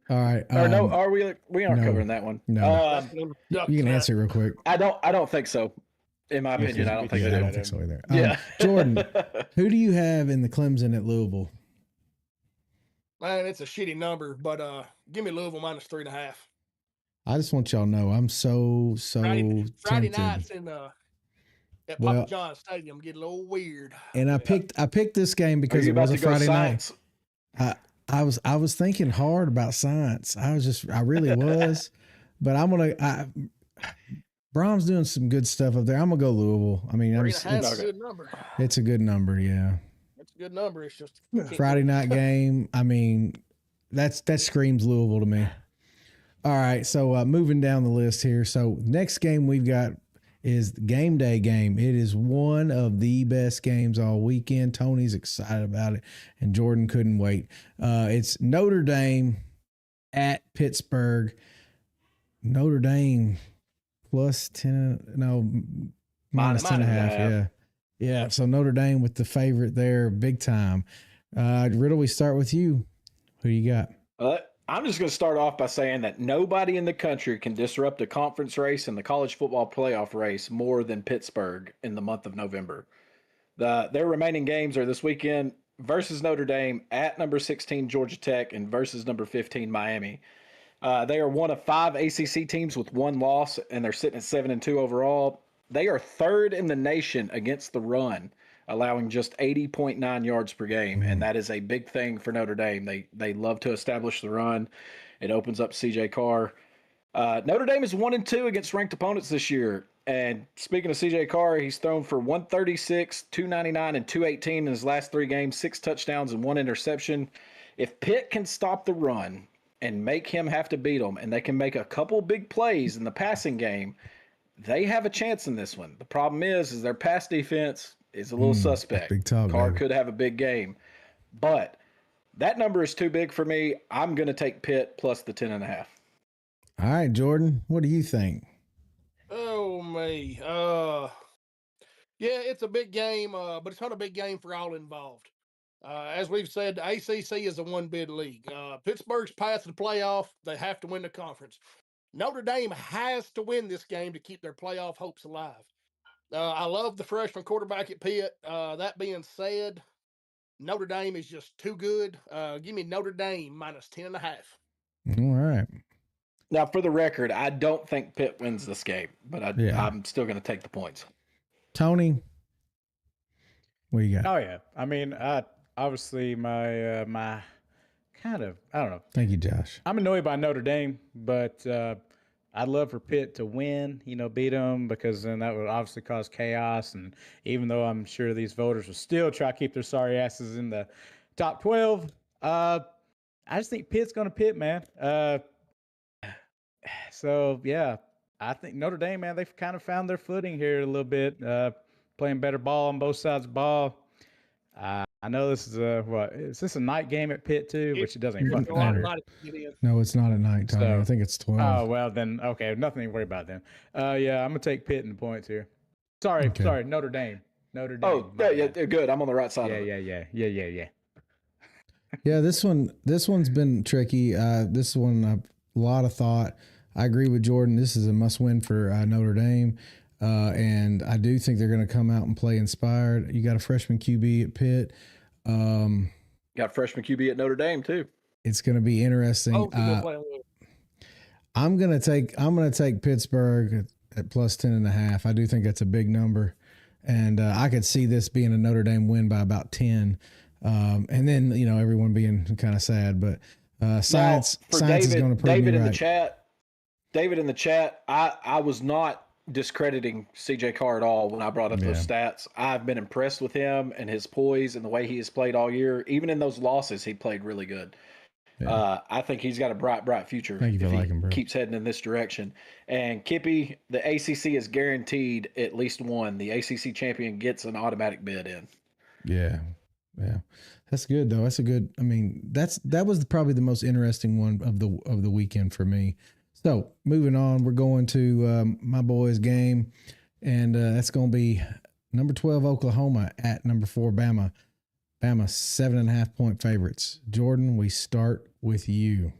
Speaker 2: All right.
Speaker 3: Or no, are we? We aren't
Speaker 2: no.
Speaker 3: covering that one.
Speaker 2: No. You can answer real quick.
Speaker 3: I don't think so. In my opinion, I don't think
Speaker 2: I
Speaker 3: so.
Speaker 2: don't think so either.
Speaker 3: Yeah.
Speaker 2: Jordan, who do you have in the Clemson at Louisville?
Speaker 4: Man, it's a shitty number, but give me Louisville minus 3.5.
Speaker 2: I just want y'all to know I'm so
Speaker 4: Friday
Speaker 2: tempted.
Speaker 4: nights in at Papa John's Stadium get a little weird.
Speaker 2: And I picked this game because it was a Friday night. I was thinking hard about science. I really was, but Brom's doing some good stuff up there. I'm gonna go Louisville. I mean,
Speaker 4: it's a good number.
Speaker 2: It's a good number, yeah.
Speaker 4: It's a good number. It's just
Speaker 2: Friday night game. I mean, that screams Louisville to me. All right, so moving down the list here. So next game we've got is the game day game. It is one of the best games all weekend. Tony's excited about it, and Jordan couldn't wait. It's Notre Dame at Pittsburgh. Notre Dame plus 10, no, minus 10.5. Yeah. So Notre Dame with the favorite there, big time. Riddle, we start with you. Who you got?
Speaker 3: I'm just going to start off by saying that nobody in the country can disrupt a conference race and the college football playoff race more than Pittsburgh in the month of November. Their remaining games are this weekend versus Notre Dame, at number 16 Georgia Tech, and versus number 15 Miami. They are one of 5 ACC teams with 1 loss, and they're sitting at 7-2 overall. They are 3rd in the nation against the run, allowing just 80.9 yards per game, and that is a big thing for Notre Dame. They love to establish the run. It opens up CJ Carr. Notre Dame is 1-2 against ranked opponents this year. And speaking of CJ Carr, he's thrown for 136, 299, and 218 in his last 3 games, 6 touchdowns and 1 interception. If Pitt can stop the run and make him have to beat them, and they can make a couple big plays in the passing game, they have a chance in this one. The problem is their pass defense is a little suspect.
Speaker 2: Big top,
Speaker 3: Carr
Speaker 2: baby.
Speaker 3: could have a big game, but that number is too big for me. I'm going to take Pitt plus the 10.5.
Speaker 2: All right, Jordan, what do you think?
Speaker 4: Oh, me. Yeah, it's a big game, but it's not a big game for all involved. As we've said, the ACC is a 1-bid league. Pittsburgh's path to the playoff. They have to win the conference. Notre Dame has to win this game to keep their playoff hopes alive. I love the freshman quarterback at Pitt. That being said, Notre Dame is just too good. Give me Notre Dame minus 10.5.
Speaker 2: All right.
Speaker 3: Now, for the record, I don't think Pitt wins this game, but I'm still going to take the points.
Speaker 2: Tony, what do you got?
Speaker 5: Oh yeah, I mean, obviously my my kind of, I don't know.
Speaker 2: Thank you, Josh.
Speaker 5: I'm annoyed by Notre Dame, but I'd love for Pitt to win, beat them, because then that would obviously cause chaos. And even though I'm sure these voters will still try to keep their sorry asses in the top 12, I just think Pitt's going to Pitt, man. So, yeah, I think Notre Dame, man, they've kind of found their footing here a little bit, playing better ball on both sides of the ball. I know this is is this a night game at Pitt too? Which it doesn't fucking matter.
Speaker 2: No, it's not at night, Tony.
Speaker 5: So,
Speaker 2: I think it's 12.
Speaker 5: Oh, well, then, okay, nothing to worry about then. Yeah, I'm going to take Pitt in the points here. Sorry, Notre Dame. Notre Dame.
Speaker 3: Oh, yeah, good. I'm on the right side of it.
Speaker 5: Yeah.
Speaker 2: Yeah, this one's been tricky. This one, a lot of thought. I agree with Jordan. This is a must-win for Notre Dame, and I do think they're going to come out and play inspired. You got a freshman QB at Pitt.
Speaker 3: Got a freshman QB at Notre Dame too.
Speaker 2: It's going to be interesting. I'm going to take Pittsburgh at plus 10.5. I do think that's a big number, and I could see this being a Notre Dame win by about 10. And then everyone being kind of sad, but science is going to prove
Speaker 3: David
Speaker 2: me
Speaker 3: in
Speaker 2: right.
Speaker 3: the chat. David in the chat. I was not discrediting CJ Carr at all when I brought up those stats. I've been impressed with him and his poise and the way he has played all year. Even in those losses, he played really good. Yeah. I think he's got a bright future
Speaker 2: if he
Speaker 3: keeps heading in this direction. And Kippy, the ACC is guaranteed at least one. The ACC champion gets an automatic bid in.
Speaker 2: Yeah. That's good though. That's a good. I mean, that was probably the most interesting one of the weekend for me. So moving on, we're going to my boys' game, and that's going to be number 12 Oklahoma at number 4 Bama. Bama 7.5 point favorites. Jordan, we start with you.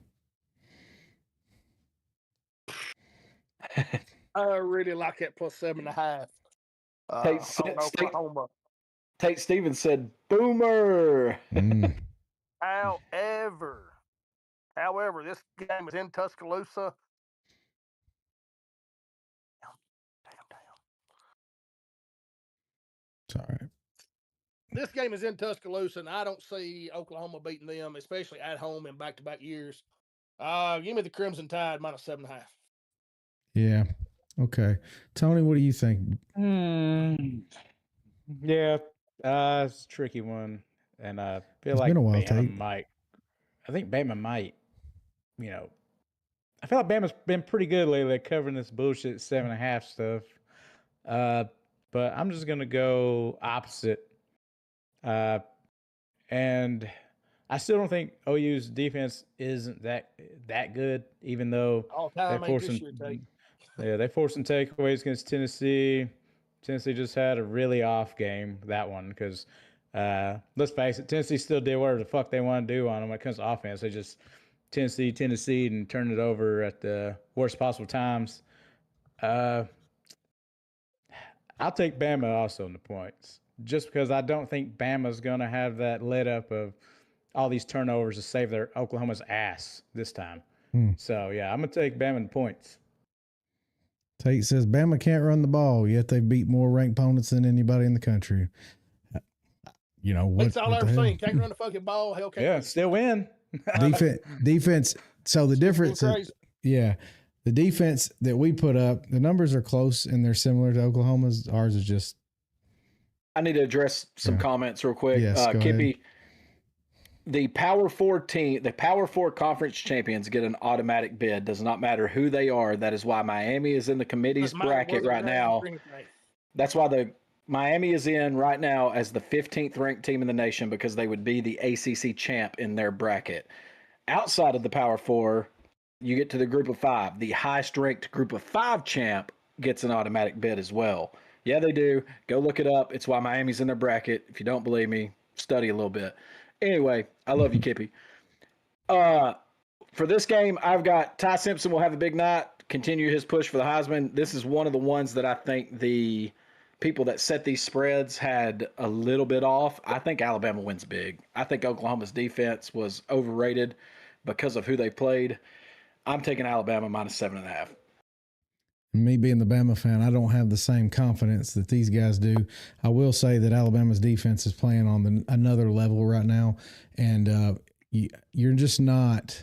Speaker 4: I really like that plus 7.5. Oklahoma.
Speaker 3: Tate Stevens said, "Boomer."
Speaker 4: However, this game is in Tuscaloosa.
Speaker 2: It's all right.
Speaker 4: This game is in Tuscaloosa, and I don't see Oklahoma beating them, especially at home in back-to-back years. Give me the Crimson Tide minus 7.5.
Speaker 2: Yeah. Okay. Tony, what do you think?
Speaker 5: Yeah. It's a tricky one. And I feel like
Speaker 2: been a while,
Speaker 5: Bama might. I think Bama might, I feel like Bama's been pretty good lately at covering this bullshit 7.5 stuff. But I'm just going to go opposite. And I still don't think OU's defense isn't that good, even though they forced some takeaways against Tennessee. Tennessee just had a really off game, that one, because let's face it, Tennessee still did whatever the fuck they want to do on them when it comes to offense. They just Tennessee, and turn it over at the worst possible times. I'll take Bama also in the points, just because I don't think Bama's going to have that let up of all these turnovers to save their Oklahoma's ass this time. So, yeah, I'm going to take Bama in the points.
Speaker 2: Tate says Bama can't run the ball, yet they beat more ranked opponents than anybody in the country. You know what?
Speaker 4: That's all I've seen. Can't run the fucking ball. Hell, can't.
Speaker 5: Yeah, still win.
Speaker 2: Defense. So the difference, the defense that we put up, the numbers are close and they're similar to Oklahoma's. Ours is just.
Speaker 3: I need to address some comments real quick.
Speaker 2: Yes, go
Speaker 3: Kippy,
Speaker 2: ahead.
Speaker 3: the Power 4 team, the Power 4 conference champions get an automatic bid. Does not matter who they are. That is why Miami is in the committee's bracket right now. That's why Miami is in right now as the 15th ranked team in the nation, because they would be the ACC champ in their bracket. Outside of the Power 4, you get to the group of 5. The highest ranked group of 5 champ gets an automatic bid as well. Yeah, they do. Go look it up. It's why Miami's in their bracket. If you don't believe me, study a little bit. Anyway, I love you, Kippy. For this game, I've got Ty Simpson will have a big night, continue his push for the Heisman. This is one of the ones that I think the people that set these spreads had a little bit off. I think Alabama wins big. I think Oklahoma's defense was overrated because of who they played. I'm taking Alabama minus 7.5.
Speaker 2: Me being the Bama fan, I don't have the same confidence that these guys do. I will say that Alabama's defense is playing on another level right now, and you're just not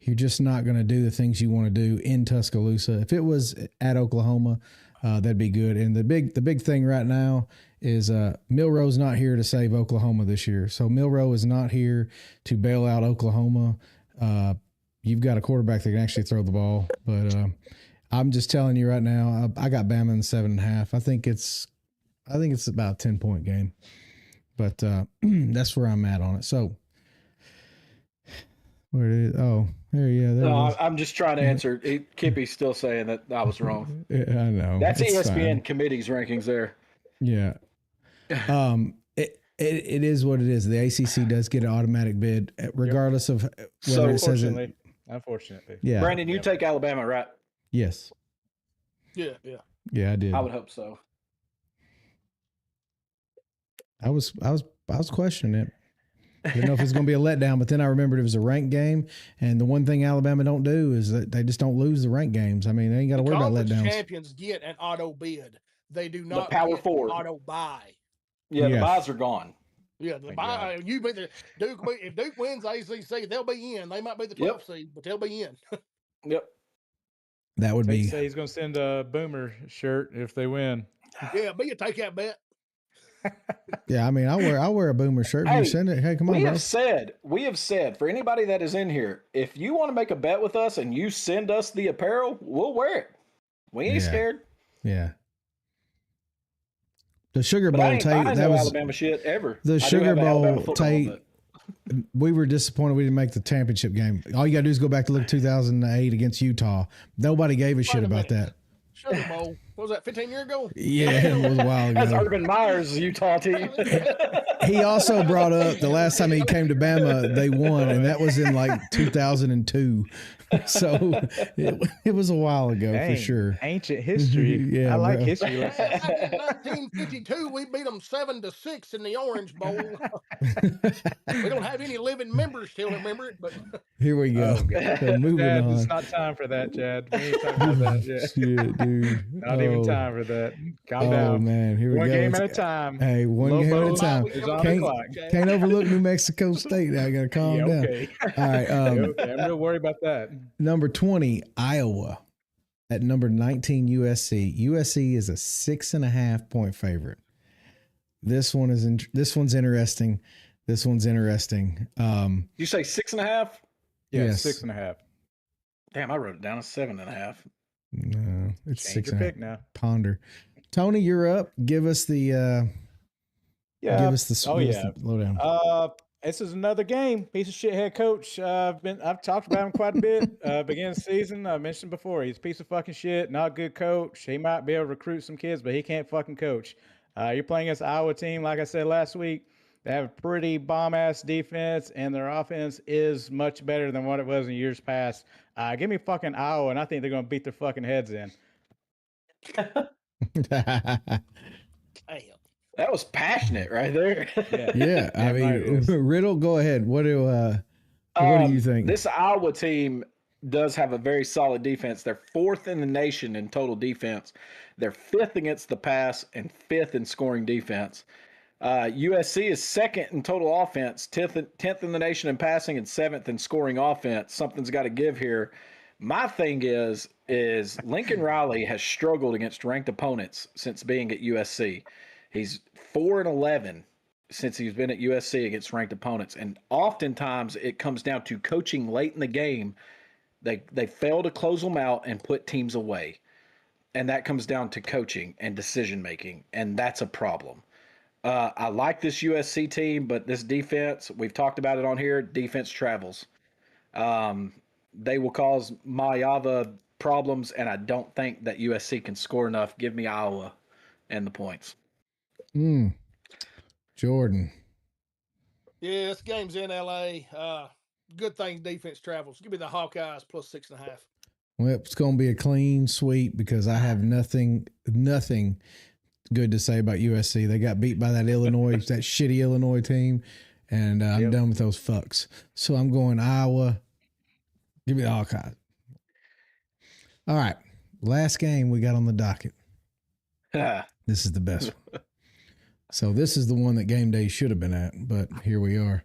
Speaker 2: going to do the things you want to do in Tuscaloosa. If it was at Oklahoma, that'd be good. And the big thing right now is Milroe's not here to save Oklahoma this year. So Milroe is not here to bail out Oklahoma. You've got a quarterback that can actually throw the ball, but I'm just telling you right now, I got Bama in 7.5. I think it's about a 10-point game, but that's where I'm at on it. So where it is? Oh, there, yeah. There
Speaker 3: No, I'm just trying to answer. Kippy's still saying that I was wrong.
Speaker 2: Yeah, I know.
Speaker 3: That's
Speaker 2: It's
Speaker 3: ESPN
Speaker 2: fine.
Speaker 3: committee's rankings there.
Speaker 2: Yeah. It is what it is. The ACC does get an automatic bid, regardless of whether it says it.
Speaker 5: Unfortunately.
Speaker 2: Yeah.
Speaker 3: Brandon, you take Alabama, right?
Speaker 2: Yes.
Speaker 4: Yeah.
Speaker 2: Yeah, I did.
Speaker 3: I would hope so.
Speaker 2: I was questioning it. I didn't know if it was going to be a letdown, but then I remembered it was a ranked game, and the one thing Alabama don't do is that they just don't lose the ranked games. I mean, they ain't got to worry about letdowns.
Speaker 4: Champions get an auto bid. They do not
Speaker 3: The Power
Speaker 4: get
Speaker 3: 4
Speaker 4: auto buy.
Speaker 3: Yeah, the buys are gone.
Speaker 4: Yeah, the buy. You be the Duke. If Duke wins ACC, they'll be in. They might be the 12th seed, but they'll be in.
Speaker 3: Yep.
Speaker 2: That would be.
Speaker 5: Say he's going to send a Boomer shirt if they win.
Speaker 4: Yeah, be a takeout bet.
Speaker 2: Yeah, I mean, I'll wear a Boomer shirt.
Speaker 3: Hey,
Speaker 2: You send it. Hey, come on,
Speaker 3: we
Speaker 2: bro.
Speaker 3: have said for anybody that is in here, if you want to make a bet with us and you send us the apparel, we'll wear it. We ain't scared.
Speaker 2: Yeah. The Sugar
Speaker 3: But
Speaker 2: Bowl,
Speaker 3: I ain't
Speaker 2: Tate.
Speaker 3: buying
Speaker 2: That
Speaker 3: no
Speaker 2: was
Speaker 3: Alabama shit ever.
Speaker 2: the
Speaker 3: I do
Speaker 2: Sugar
Speaker 3: have an Alabama
Speaker 2: Bowl,
Speaker 3: football,
Speaker 2: Tate.
Speaker 3: but-
Speaker 2: We were disappointed we didn't make the championship game. All you got to do is go back to look at 2008 against Utah. Nobody gave a shit about that.
Speaker 4: Sugar Bowl. What was that, 15 years ago?
Speaker 2: Yeah, it was a while
Speaker 3: That's
Speaker 2: ago.
Speaker 3: Urban Meyer's Utah team.
Speaker 2: He also brought up the last time he came to Bama, they won, and that was in like 2002. So it was a while ago for sure.
Speaker 5: Ancient history.
Speaker 2: Yeah,
Speaker 5: I like
Speaker 2: bro.
Speaker 5: history lessons.
Speaker 4: Back in 1952, we beat them 7-6 in the Orange Bowl. We don't have any living members still remember it, but
Speaker 2: Here we go. So moving
Speaker 5: Chad,
Speaker 2: on.
Speaker 5: it's not time for that, Chad. We ain't talking about that yet.
Speaker 2: Shit, dude.
Speaker 5: Not even time for that. Calm
Speaker 2: Oh
Speaker 5: down.
Speaker 2: man, here we
Speaker 5: One
Speaker 2: go.
Speaker 5: game
Speaker 2: It's-
Speaker 5: at a time.
Speaker 2: Hey, one game
Speaker 5: Lobo
Speaker 2: at a time.
Speaker 5: is on the clock.
Speaker 2: Can't overlook New Mexico State. Now I got to calm
Speaker 5: Yeah,
Speaker 2: down.
Speaker 5: okay.
Speaker 2: All right.
Speaker 5: Okay, I'm real worried about that.
Speaker 2: Number 20, Iowa. At number 19, USC. USC is a 6.5 point favorite. This one's interesting. This one's interesting.
Speaker 3: You say 6.5?
Speaker 5: Yeah,
Speaker 2: Yes.
Speaker 5: 6.5.
Speaker 3: Damn, I wrote it down as 7.5.
Speaker 2: No, it's
Speaker 5: Change your
Speaker 2: 6.5.
Speaker 5: pick now.
Speaker 2: Ponder. Tony, you're up. Give us the lowdown.
Speaker 5: This is another game. Piece of shit head coach. I've talked about him quite a bit. Beginning of the season, I mentioned before, he's a piece of fucking shit. Not a good coach. He might be able to recruit some kids, but he can't fucking coach. You're playing against the Iowa team, like I said last week. They have a pretty bomb-ass defense, and their offense is much better than what it was in years past. Give me fucking Iowa, and I think they're going to beat their fucking heads in.
Speaker 4: Damn.
Speaker 3: That was passionate right there.
Speaker 2: Yeah, I mean, Riddle, go ahead. What do you think?
Speaker 3: This Iowa team does have a very solid defense. They're 4th in the nation in total defense. They're 5th against the pass and 5th in scoring defense. USC is 2nd in total offense, 10th in the nation in passing, and 7th in scoring offense. Something's got to give here. My thing is Lincoln Riley has struggled against ranked opponents since being at USC. He's 4-11 since he's been at USC against ranked opponents, and oftentimes it comes down to coaching late in the game. They fail to close them out and put teams away, and that comes down to coaching and decision making, and that's a problem. I like this USC team, but this defense, we've talked about it on here, defense travels. They will cause Mayava problems, and I don't think that USC can score enough. Give me Iowa and the points.
Speaker 2: Jordan.
Speaker 4: Yeah, this game's in LA. Good thing defense travels. Give me the Hawkeyes plus 6.5.
Speaker 2: Well, it's going to be a clean sweep because I have nothing good to say about USC. They got beat by that that shitty Illinois team, and I'm done with those fucks. So I'm going Iowa. Give me the Hawkeyes. All right, last game we got on the docket. This is the best one. So this is the one that game day should have been at, but here we are.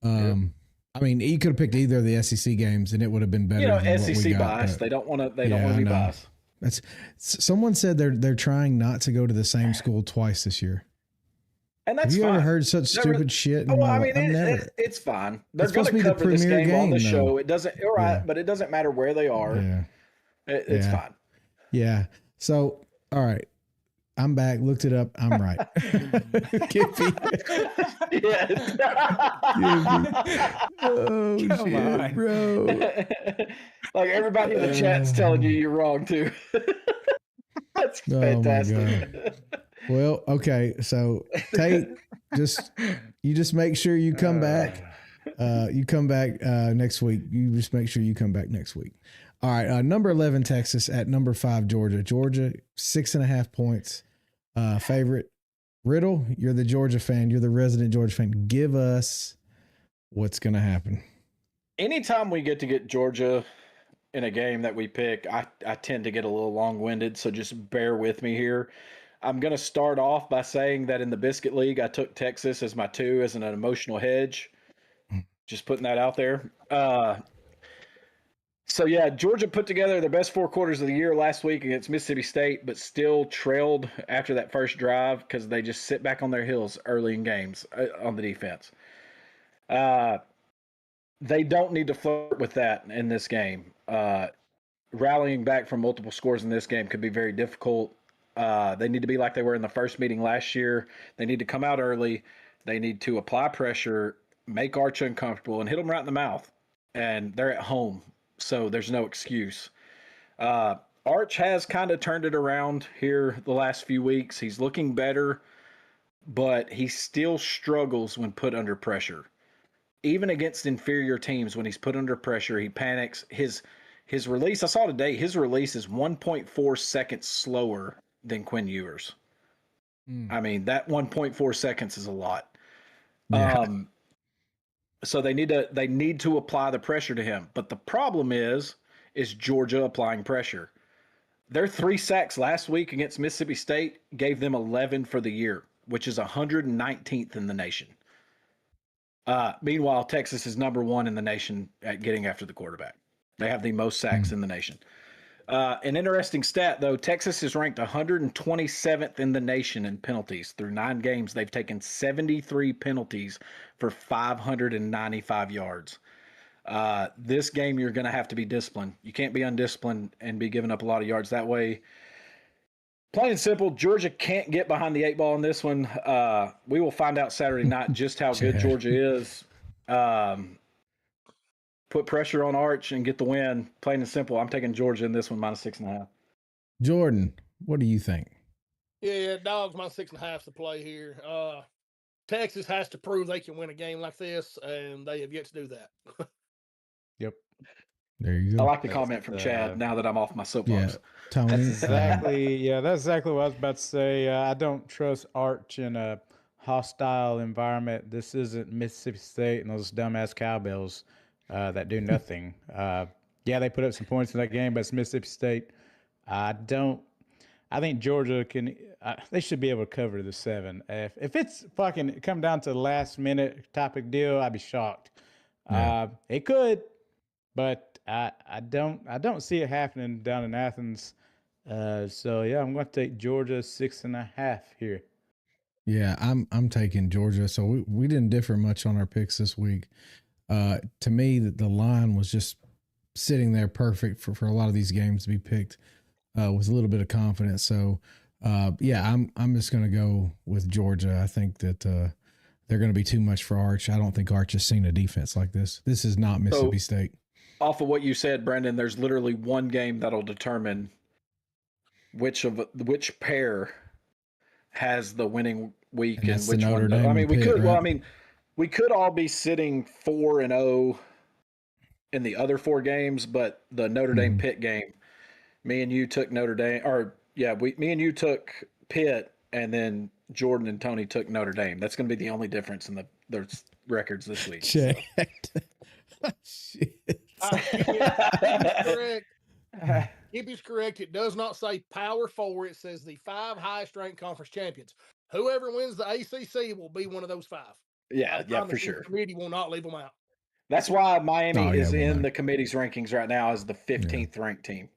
Speaker 2: I mean, you could have picked either of the SEC games, and it would have been better. Than
Speaker 3: SEC
Speaker 2: what we got,
Speaker 3: bias. They don't want to. They don't want to be biased.
Speaker 2: Someone said they're trying not to go to the same school twice this year.
Speaker 3: And that's
Speaker 2: Have you
Speaker 3: fine.
Speaker 2: ever heard such stupid shit?
Speaker 3: Well, I mean, it's fine. They're going to cover this game on the show. It doesn't. All right, but it doesn't matter where they are.
Speaker 2: Yeah,
Speaker 3: it's fine.
Speaker 2: Yeah. So, all right. I'm back. Looked it up. I'm right. Oh,
Speaker 5: come on,
Speaker 2: bro.
Speaker 3: Like everybody in the chat's telling you you're wrong too. That's fantastic.
Speaker 2: Well, okay. So Tate, you just make sure you come back. You come back next week. You just make sure you come back next week. All right. Number 11, Texas at number 5, Georgia. Georgia, 6.5 points. Favorite. Riddle, you're the Georgia fan. You're the resident Georgia fan. Give us what's going to happen.
Speaker 3: Anytime we get Georgia in a game that we pick, I tend to get a little long-winded, so just bear with me here. I'm going to start off by saying that in the Biscuit League, I took Texas as my 2 as an emotional hedge. Just putting that out there. So, yeah, Georgia put together their best 4 quarters of the year last week against Mississippi State, but still trailed after that first drive because they just sit back on their heels early in games on the defense. They don't need to flirt with that in this game. Rallying back from multiple scores in this game could be very difficult. They need to be like they were in the first meeting last year. They need to come out early. They need to apply pressure, make Arch uncomfortable, and hit them right in the mouth. And they're at home, so there's no excuse. Arch has kind of turned it around here the last few weeks. He's looking better, but he still struggles when put under pressure. Even against inferior teams, when he's put under pressure, he panics. His release, I saw today, his release is 1.4 seconds slower than Quinn Ewers. I mean, that 1.4 seconds is a lot. Yeah. So they need to apply the pressure to him. But the problem is Georgia applying pressure. Their 3 sacks last week against Mississippi State gave them 11 for the year, which is 119th in the nation. Meanwhile, Texas is number 1 in the nation at getting after the quarterback. They have the most sacks in the nation. An interesting stat, though, Texas is ranked 127th in the nation in penalties. Through 9 games, they've taken 73 penalties for 595 yards. This game, you're going to have to be disciplined. You can't be undisciplined and be giving up a lot of yards that way. Plain and simple, Georgia can't get behind the 8 ball in this one. We will find out Saturday night just how good Georgia is. Put pressure on Arch and get the win. Plain and simple, I'm taking Georgia in this one, -6.5.
Speaker 2: Jordan, what do you think?
Speaker 4: Yeah, dogs, -6.5 to play here. Texas has to prove they can win a game like this, and they have yet to do that.
Speaker 5: Yep.
Speaker 2: There you
Speaker 3: I
Speaker 2: go.
Speaker 3: like the comment from Chad now that I'm off my soapbox.
Speaker 2: Yeah, Tony.
Speaker 5: That's exactly what I was about to say. I don't trust Arch in a hostile environment. This isn't Mississippi State and those dumbass cowbells that do nothing. Yeah, they put up some points in that game, but it's Mississippi State. I think Georgia can. They should be able to cover the 7. If it's fucking come down to the last minute type of deal, I'd be shocked.
Speaker 2: Yeah.
Speaker 5: It could, but I don't see it happening down in Athens. So yeah, I'm going to take Georgia 6.5 here.
Speaker 2: Yeah, I'm taking Georgia. So we didn't differ much on our picks this week. To me, the line was just sitting there perfect for a lot of these games to be picked with a little bit of confidence. So yeah, I'm just going to go with Georgia. I think that they're going to be too much for Arch. I don't think Arch has seen a defense like this. This is not Mississippi State.
Speaker 3: Off of what you said, Brendan, there's literally one game that'll determine which pair has the winning week and which one. I mean, we could. Right? Well, I mean, we could all be sitting 4-0 in the other 4 games, but the Notre Dame Pitt game, me and you took Notre Dame, me and you took Pitt, and then Jordan and Tony took Notre Dame. That's going to be the only difference in the records this week.
Speaker 2: Shit.
Speaker 4: Shit. Kippy's correct. It does not say Power 4. It says the 5 highest ranked conference champions. Whoever wins the ACC will be one of those 5.
Speaker 3: Yeah, for sure.
Speaker 4: The committee will not leave them out.
Speaker 3: That's why Miami is in the committee's rankings right now as the 15th ranked team.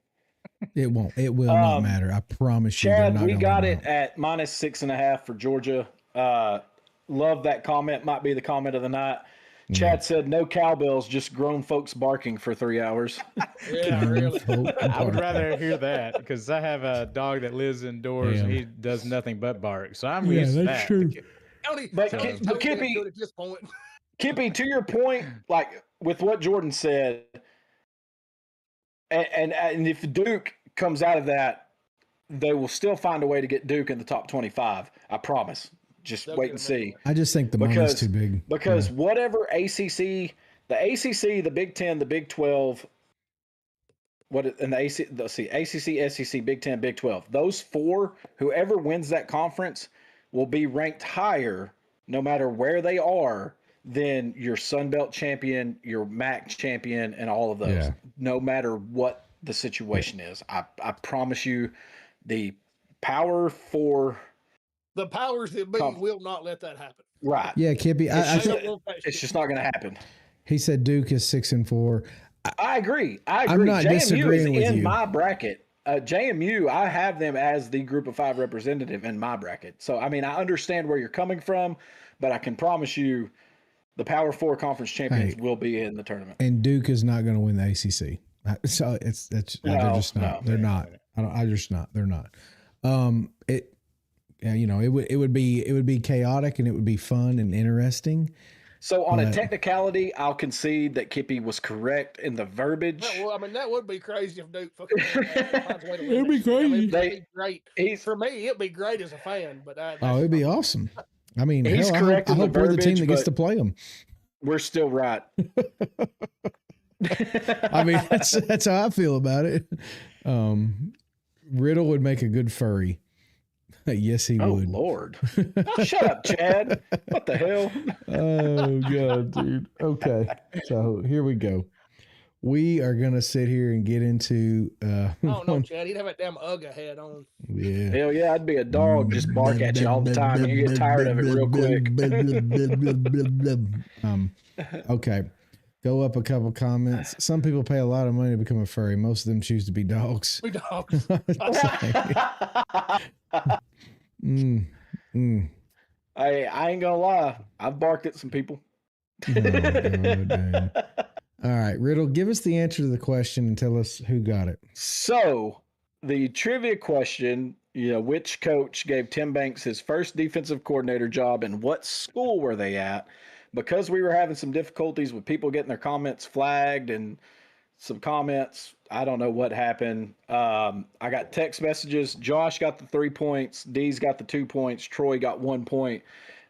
Speaker 2: It won't. It will not matter. I promise you.
Speaker 3: Chad, we got it at -6.5 for Georgia. Love that comment. Might be the comment of the night. Chad said, "No cowbells, just grown folks barking for 3 hours."
Speaker 4: Yeah, really.
Speaker 5: I would rather hear that because I have a dog that lives indoors and he does nothing but bark. So I'm used to that.
Speaker 2: That's true.
Speaker 3: But Kippy,
Speaker 4: at this point.
Speaker 3: Kippy, to your point, like with what Jordan said, and if Duke comes out of that, they will still find a way to get Duke in the top 25. I promise. Just wait and see.
Speaker 2: I just think the money's too big.
Speaker 3: Because whatever ACC, the Big 10, the Big 12, ACC, SEC, Big 10, Big 12, those 4, whoever wins that conference will be ranked higher no matter where they are than your Sun Belt champion, your MAC champion, and all of those, no matter what the situation is. I promise you, the Power 4...
Speaker 4: The powers that be will not let that happen.
Speaker 3: Right.
Speaker 2: Yeah, Kippy.
Speaker 3: It's just not going to happen.
Speaker 2: He said Duke is 6-4.
Speaker 3: I agree.
Speaker 2: I'm not disagreeing with you.
Speaker 3: In my bracket. JMU, I have them as the Group of 5 representative in my bracket. So, I mean, I understand where you're coming from, but I can promise you the Power 4 conference champions will be in the tournament.
Speaker 2: And Duke is not going to win the ACC. So they're just not. They're not. They're not. It would be chaotic and it would be fun and interesting.
Speaker 3: So on a technicality, I'll concede that Kippy was correct in the verbiage.
Speaker 4: Well, I mean, that would be crazy if Duke fucking finds a way to win.
Speaker 2: It'd be crazy.
Speaker 4: I mean, it'd be great. For me, it'd be great as a fan. But
Speaker 2: it'd be awesome. I mean,
Speaker 3: he's correct.
Speaker 2: I hope we're the team that gets to play them.
Speaker 3: We're still right.
Speaker 2: I mean, that's how I feel about it. Riddle would make a good furry. Yes, he would.
Speaker 3: Oh, Lord. Shut up, Chad. What the hell?
Speaker 2: Oh, God, dude. Okay. So here we go. We are going to sit here and get into...
Speaker 4: no, Chad. He'd have a damn Ugga head on.
Speaker 2: Yeah.
Speaker 3: Hell yeah, I'd be a dog. Just bark at you all the time and you get tired of it real quick.
Speaker 2: Okay. Go up a couple comments. Some people pay a lot of money to become a furry. Most of them choose to be dogs.
Speaker 4: Be dogs.
Speaker 3: I ain't gonna lie. I've barked at some people.
Speaker 2: Oh, God, all right, Riddle, give us the answer to the question and tell us who got it.
Speaker 3: So the trivia question, which coach gave Tim Banks his first defensive coordinator job and what school were they at? Because we were having some difficulties with people getting their comments flagged and some comments, I don't know what happened. I got text messages. Josh got the 3 points. Dee's got the 2 points. Troy got 1 point.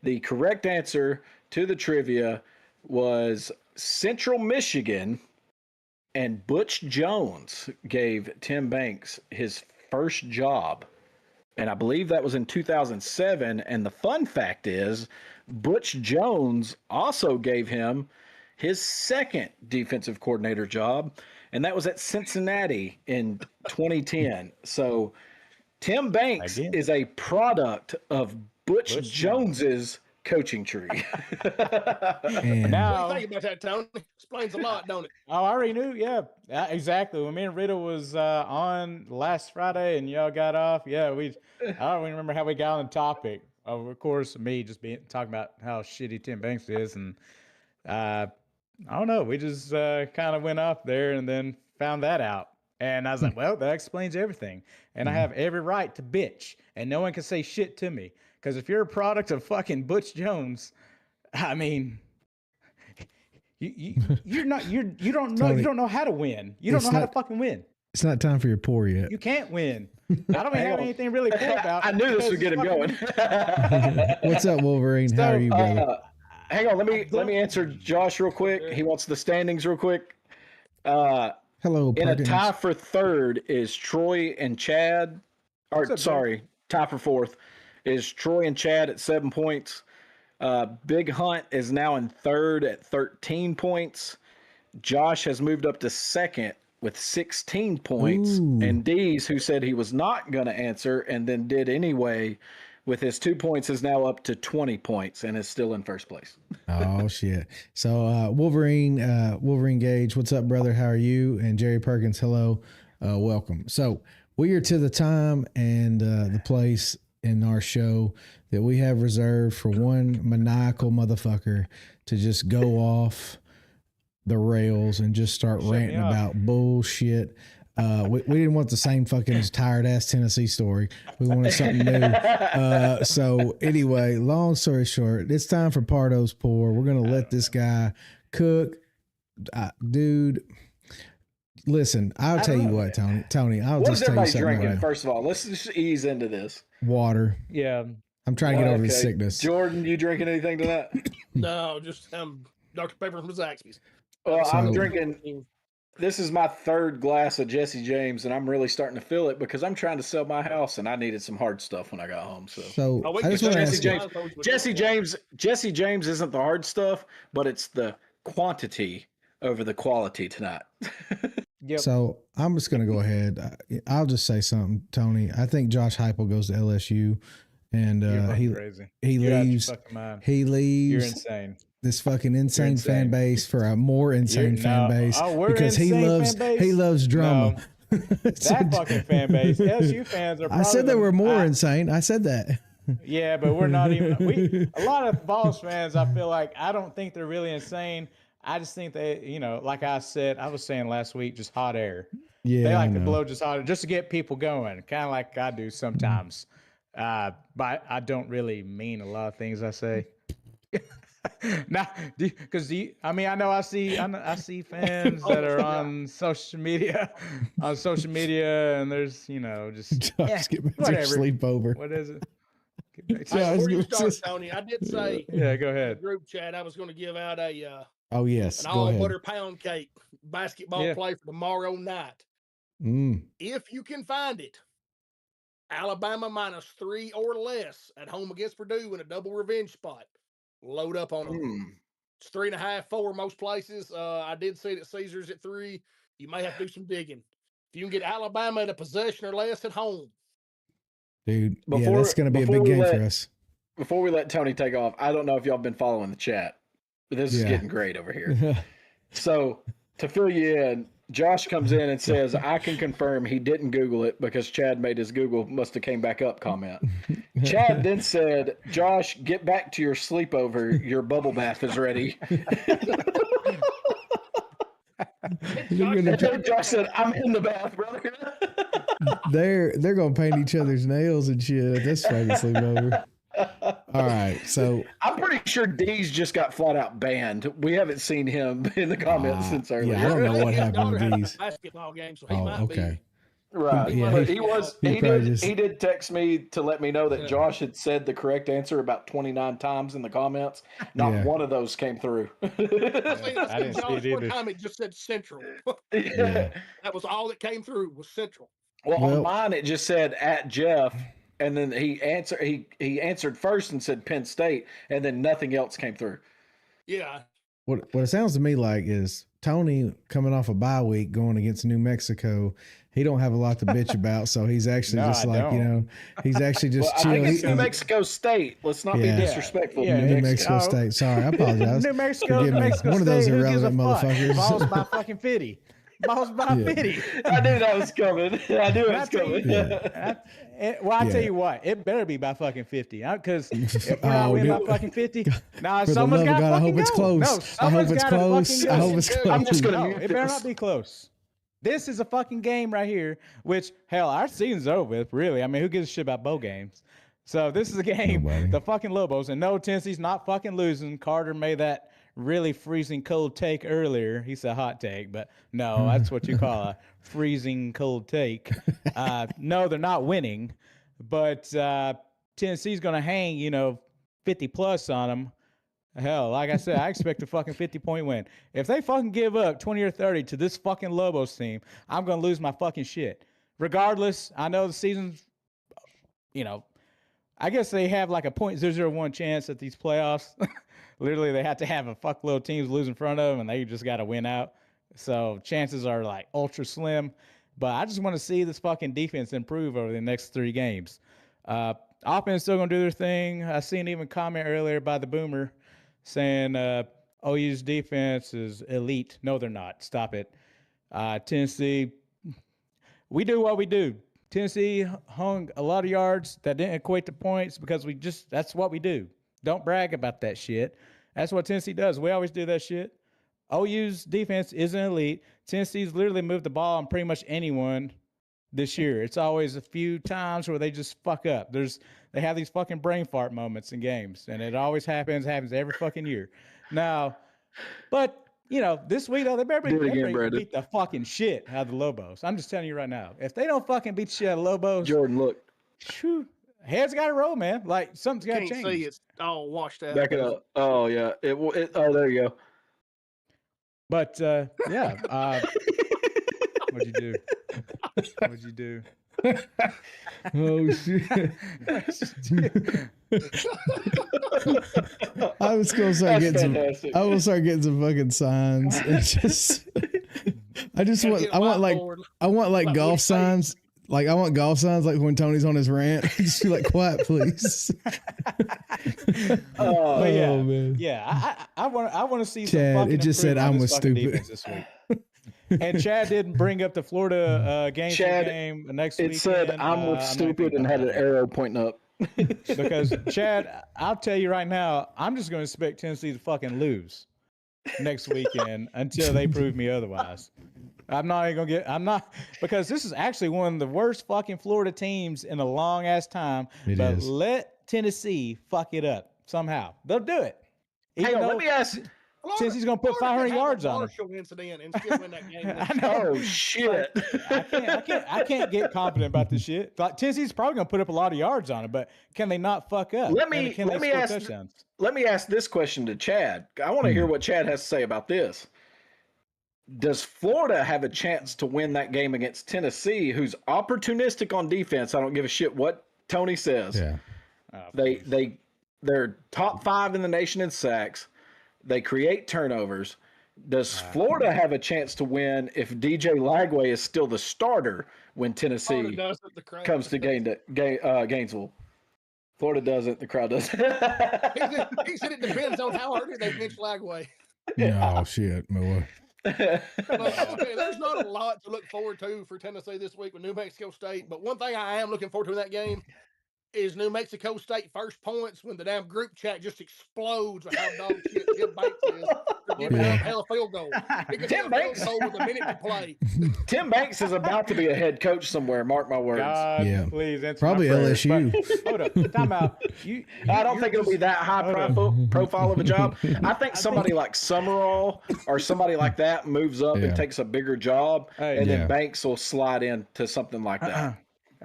Speaker 3: The correct answer to the trivia was Central Michigan, and Butch Jones gave Tim Banks his first job. And I believe that was in 2007. And the fun fact is, Butch Jones also gave him his second defensive coordinator job, and that was at Cincinnati in 2010. So Tim Banks is a product of Butch Jones's coaching tree.
Speaker 4: Now, what do you think about that, Tony? Explains a lot, don't it?
Speaker 5: Oh, I already knew. Yeah, exactly. When me and Riddle was on last Friday and y'all got off, I don't even remember how we got on the topic. Of course, me just talking about how shitty Tim Banks is, and I don't know. We just kind of went up there and then found that out. And I was like, well, that explains everything. And I have every right to bitch, and no one can say shit to me. Because if you're a product of fucking Butch Jones, I mean, you don't know how to win. You don't know how to fucking win.
Speaker 2: It's not time for your pour yet.
Speaker 5: You can't win. I don't even have anything really cool about.
Speaker 3: I knew this would get him going.
Speaker 2: What's up, Wolverine? How are you, brother?
Speaker 3: Hang on, let me answer Josh real quick. He wants the standings real quick.
Speaker 2: Hello,
Speaker 3: in
Speaker 2: Pardo.
Speaker 3: a tie for third is Troy and Chad. Tie for fourth is Troy and Chad at 7 points. Big Hunt is now in third at 13 points. Josh has moved up to second with 16 points.
Speaker 2: Ooh.
Speaker 3: And Dees, who said he was not going to answer and then did anyway, with his 2 points, is now up to 20 points and is still in first place.
Speaker 2: Oh, shit. So, Wolverine Gage, what's up, brother? How are you? And Jerry Perkins, hello. Welcome. So, we are to the time and the place in our show that we have reserved for one maniacal motherfucker to just go off the rails and just start ranting about bullshit. We didn't want the same fucking tired ass Tennessee story. We wanted something new. So anyway, long story short, it's time for Pardo's pour. We're going to let this guy cook. Dude, listen, I'll tell you what, Tony, I'll just tell you something.
Speaker 3: Drinking, right. First of all, let's just ease into this.
Speaker 2: Water.
Speaker 5: Yeah.
Speaker 2: I'm trying to get over the sickness.
Speaker 3: Jordan, you drinking anything tonight?
Speaker 4: No, just Dr. Pepper from Zaxby's.
Speaker 3: Well, I'm drinking. This is my third glass of Jesse James, and I'm really starting to feel it because I'm trying to sell my house, and I needed some hard stuff when I got home. So
Speaker 2: I just want to ask
Speaker 3: Jesse James isn't the hard stuff, but it's the quantity over the quality tonight.
Speaker 5: Yep.
Speaker 2: So I'm just going to go ahead. I'll just say something, Tony. I think Josh Heupel goes to LSU, and he leaves. He leaves.
Speaker 5: You're insane.
Speaker 2: This fucking insane fan base for a more insane fan base because he loves drama.
Speaker 5: No. That fucking fan base. LSU fans are.
Speaker 2: I said they were more insane. I said that.
Speaker 5: Yeah, but we're not even. A lot of Vols fans, I feel like, I don't think they're really insane. I just think they, like I was saying last week, just hot air.
Speaker 2: Yeah,
Speaker 5: they like to blow just hot air, just to get people going, kind of like I do sometimes. But I don't really mean a lot of things I say. Nah, because I know I see fans that are on social media, and there's just
Speaker 2: get back to your sleepover.
Speaker 5: What is it?
Speaker 4: Before you start, Tony, I did say
Speaker 5: go ahead.
Speaker 4: Group chat I was going to give out an
Speaker 2: all
Speaker 4: butter pound cake basketball play for tomorrow night. If you can find it, Alabama -3 or less at home against Purdue in a double revenge spot. Load up on them. It's 3.5, 4 most places. I did see that Caesars at 3. You may have to do some digging. If you can get Alabama at a possession or less at home.
Speaker 2: Dude, that's going to be a big game for us.
Speaker 3: Before we let Tony take off, I don't know if y'all been following the chat, but this is getting great over here. So to fill you in, Josh comes in and says, I can confirm he didn't Google it because Chad made his Google must have came back up comment. Chad then said, Josh, get back to your sleepover. Your bubble bath is ready. Josh said, I'm in the bath, brother.
Speaker 2: They're going to paint each other's nails and shit at this fucking sleepover. All right, so
Speaker 3: I'm pretty sure D's just got flat out banned. We haven't seen him in the comments since earlier.
Speaker 2: Yeah, I don't know what happened to D's.
Speaker 4: Basketball game, so he might be.
Speaker 3: Right.
Speaker 2: Yeah,
Speaker 3: But
Speaker 2: he
Speaker 3: he did text me to let me know that Josh had said the correct answer about 29 times in the comments. Not one of those came through.
Speaker 4: I
Speaker 5: didn't see
Speaker 4: Josh
Speaker 5: it
Speaker 4: one
Speaker 5: either.
Speaker 4: time it just said Central.
Speaker 2: Yeah.
Speaker 4: That was all that came through was Central.
Speaker 3: Well,
Speaker 2: Well-
Speaker 3: on mine it just said at Jeff, and then he answered first and said Penn State, and then nothing else came through.
Speaker 4: Yeah.
Speaker 2: What it sounds to me like is Tony coming off a bye week going against New Mexico. He don't have a lot to bitch about, so he's actually
Speaker 5: No,
Speaker 2: just
Speaker 5: I
Speaker 2: like,
Speaker 5: don't.
Speaker 2: he's actually just
Speaker 3: I
Speaker 2: chill.
Speaker 3: think it's
Speaker 2: He-
Speaker 3: New Mexico State. Let's not be
Speaker 2: Yeah.
Speaker 3: disrespectful.
Speaker 5: Yeah,
Speaker 3: to
Speaker 2: New
Speaker 3: New
Speaker 2: Mexico
Speaker 5: Mexico.
Speaker 2: State. Sorry, I apologize.
Speaker 5: New Mexico,
Speaker 2: Forgive me.
Speaker 5: Mexico
Speaker 2: One of those
Speaker 5: State, who gives a
Speaker 2: irrelevant
Speaker 5: fuck?
Speaker 2: motherfuckers.
Speaker 5: Balls by fucking 50. Balls by
Speaker 2: Yeah.
Speaker 5: 50.
Speaker 3: I knew that was coming. I knew it was coming.
Speaker 5: Well, I
Speaker 2: Yeah.
Speaker 5: tell you what, it better be by fucking 50. Because if we're not
Speaker 2: Oh,
Speaker 5: winning
Speaker 2: dude.
Speaker 5: by fucking 50, nah,
Speaker 2: For the
Speaker 5: someone's
Speaker 2: love of
Speaker 5: got to
Speaker 2: God, I
Speaker 5: fucking
Speaker 2: hope it's
Speaker 5: go.
Speaker 2: close.
Speaker 5: No,
Speaker 2: I hope
Speaker 5: someone's
Speaker 2: it's
Speaker 5: gotta
Speaker 2: close.
Speaker 5: fucking
Speaker 2: I
Speaker 5: go.
Speaker 2: hope it's close.
Speaker 3: I'm just gonna
Speaker 5: No,
Speaker 3: mute
Speaker 5: it better
Speaker 3: this.
Speaker 5: not be close. This is a fucking game right here, which, hell, our season's over with, really. I mean, who gives a shit about bowl games? So this is a game,
Speaker 2: Nobody.
Speaker 5: the fucking Lobos. And no, Tennessee's not fucking losing. Carter made that really freezing cold take earlier. He said hot take, but no, that's what you call a freezing cold take. No, they're not winning, but Tennessee's going to hang, 50 plus on them. Hell, like I said, I expect a fucking 50-point win. If they fucking give up 20 or 30 to this fucking Lobos team, I'm going to lose my fucking shit. Regardless, I know the season's, I guess they have like a 0.001 chance at these playoffs. Literally, they have to have a fuckload of teams lose in front of them, and they just got to win out. So chances are like ultra slim. But I just want to see this fucking defense improve over the next 3 games. Offense still going to do their thing. I seen even comment earlier by the Boomer saying OU's defense is elite. No, they're not. Stop it. Tennessee, we do what we do. Tennessee hung a lot of yards that didn't equate to points because that's what we do. Don't brag about that shit. That's what Tennessee does. We always do that shit. OU's defense isn't elite. Tennessee's literally moved the ball on pretty much anyone this year. It's always a few times where they just fuck up. They have these fucking brain fart moments in games, and it always happens every fucking year. Now, but this week though, they better beat the fucking shit out of the Lobos. I'm just telling you right now. If they don't fucking beat the shit out of the Lobos,
Speaker 3: Jordan, look.
Speaker 5: Whew, heads got to roll, man. Like something's got to
Speaker 4: Can't
Speaker 5: change.
Speaker 4: see it's all washed out.
Speaker 3: Back it up. Oh yeah. Oh, there you go.
Speaker 5: But yeah. What'd you do? What'd you do?
Speaker 2: Oh shit! I was gonna start getting
Speaker 3: fantastic.
Speaker 2: some. I will start getting some fucking signs. And just, I want like golf signs. Like I want golf signs, like when Tony's on his rant. Just be like, quiet, please.
Speaker 3: Oh,
Speaker 5: yeah,
Speaker 2: man.
Speaker 5: Yeah. I want to see
Speaker 2: Chad,
Speaker 5: some fucking
Speaker 2: it just said
Speaker 5: improvement
Speaker 2: I
Speaker 5: on
Speaker 2: was
Speaker 5: this fucking
Speaker 2: stupid.
Speaker 5: defense this week. And Chad didn't bring up the Florida
Speaker 3: Chad,
Speaker 5: game next
Speaker 3: It
Speaker 5: weekend.
Speaker 3: said I'm with
Speaker 5: not
Speaker 3: stupid
Speaker 5: gonna
Speaker 3: and had an
Speaker 5: talk
Speaker 3: arrow pointing up.
Speaker 5: because Chad, I'll tell you right now, I'm just going to expect Tennessee to fucking lose next weekend until they prove me otherwise. I'm not because this is actually one of the worst fucking Florida teams in a long ass time.
Speaker 2: It is.
Speaker 5: Let Tennessee fuck it up somehow. They'll do it.
Speaker 3: Hang on, let me ask.
Speaker 5: Tennessee's gonna put 500 yards on them.
Speaker 4: Marshall incident and still win that game.
Speaker 5: I know.
Speaker 3: Oh shit!
Speaker 5: I can't get confident about this shit. Like Tennessee's probably gonna put up a lot of yards on it, but can they not fuck up?
Speaker 3: Let me ask.
Speaker 5: Touchdowns?
Speaker 3: Let me ask this question to Chad. I want to hear what Chad has to say about this. Does Florida have a chance to win that game against Tennessee, who's opportunistic on defense? I don't give a shit what Tony says.
Speaker 2: Yeah.
Speaker 3: They're top 5 in the nation in sacks. They create turnovers. Does Florida have a chance to win if DJ Lagway is still the starter when Tennessee comes to Gainesville? Florida doesn't. The crowd doesn't.
Speaker 4: He said it depends on how hard they bench Lagway.
Speaker 2: No shit, Noah.
Speaker 4: Okay, there's not a lot to look forward to for Tennessee this week with New Mexico State, but one thing I am looking forward to in that game, is New Mexico State first points when the damn group chat just explodes with how dog shit Tim Banks is for giving up hell field goal.
Speaker 3: Tim Banks
Speaker 4: with a minute to play.
Speaker 3: Tim Banks is about to be a head coach somewhere. Mark my words.
Speaker 5: God, please answer
Speaker 2: probably
Speaker 5: my prayers.
Speaker 2: LSU.
Speaker 5: But, hold up, time out.
Speaker 3: I don't think it'll be that high profile of a job. I think somebody like Summerall or somebody like that moves up and takes a bigger job, and then Banks will slide into something like that.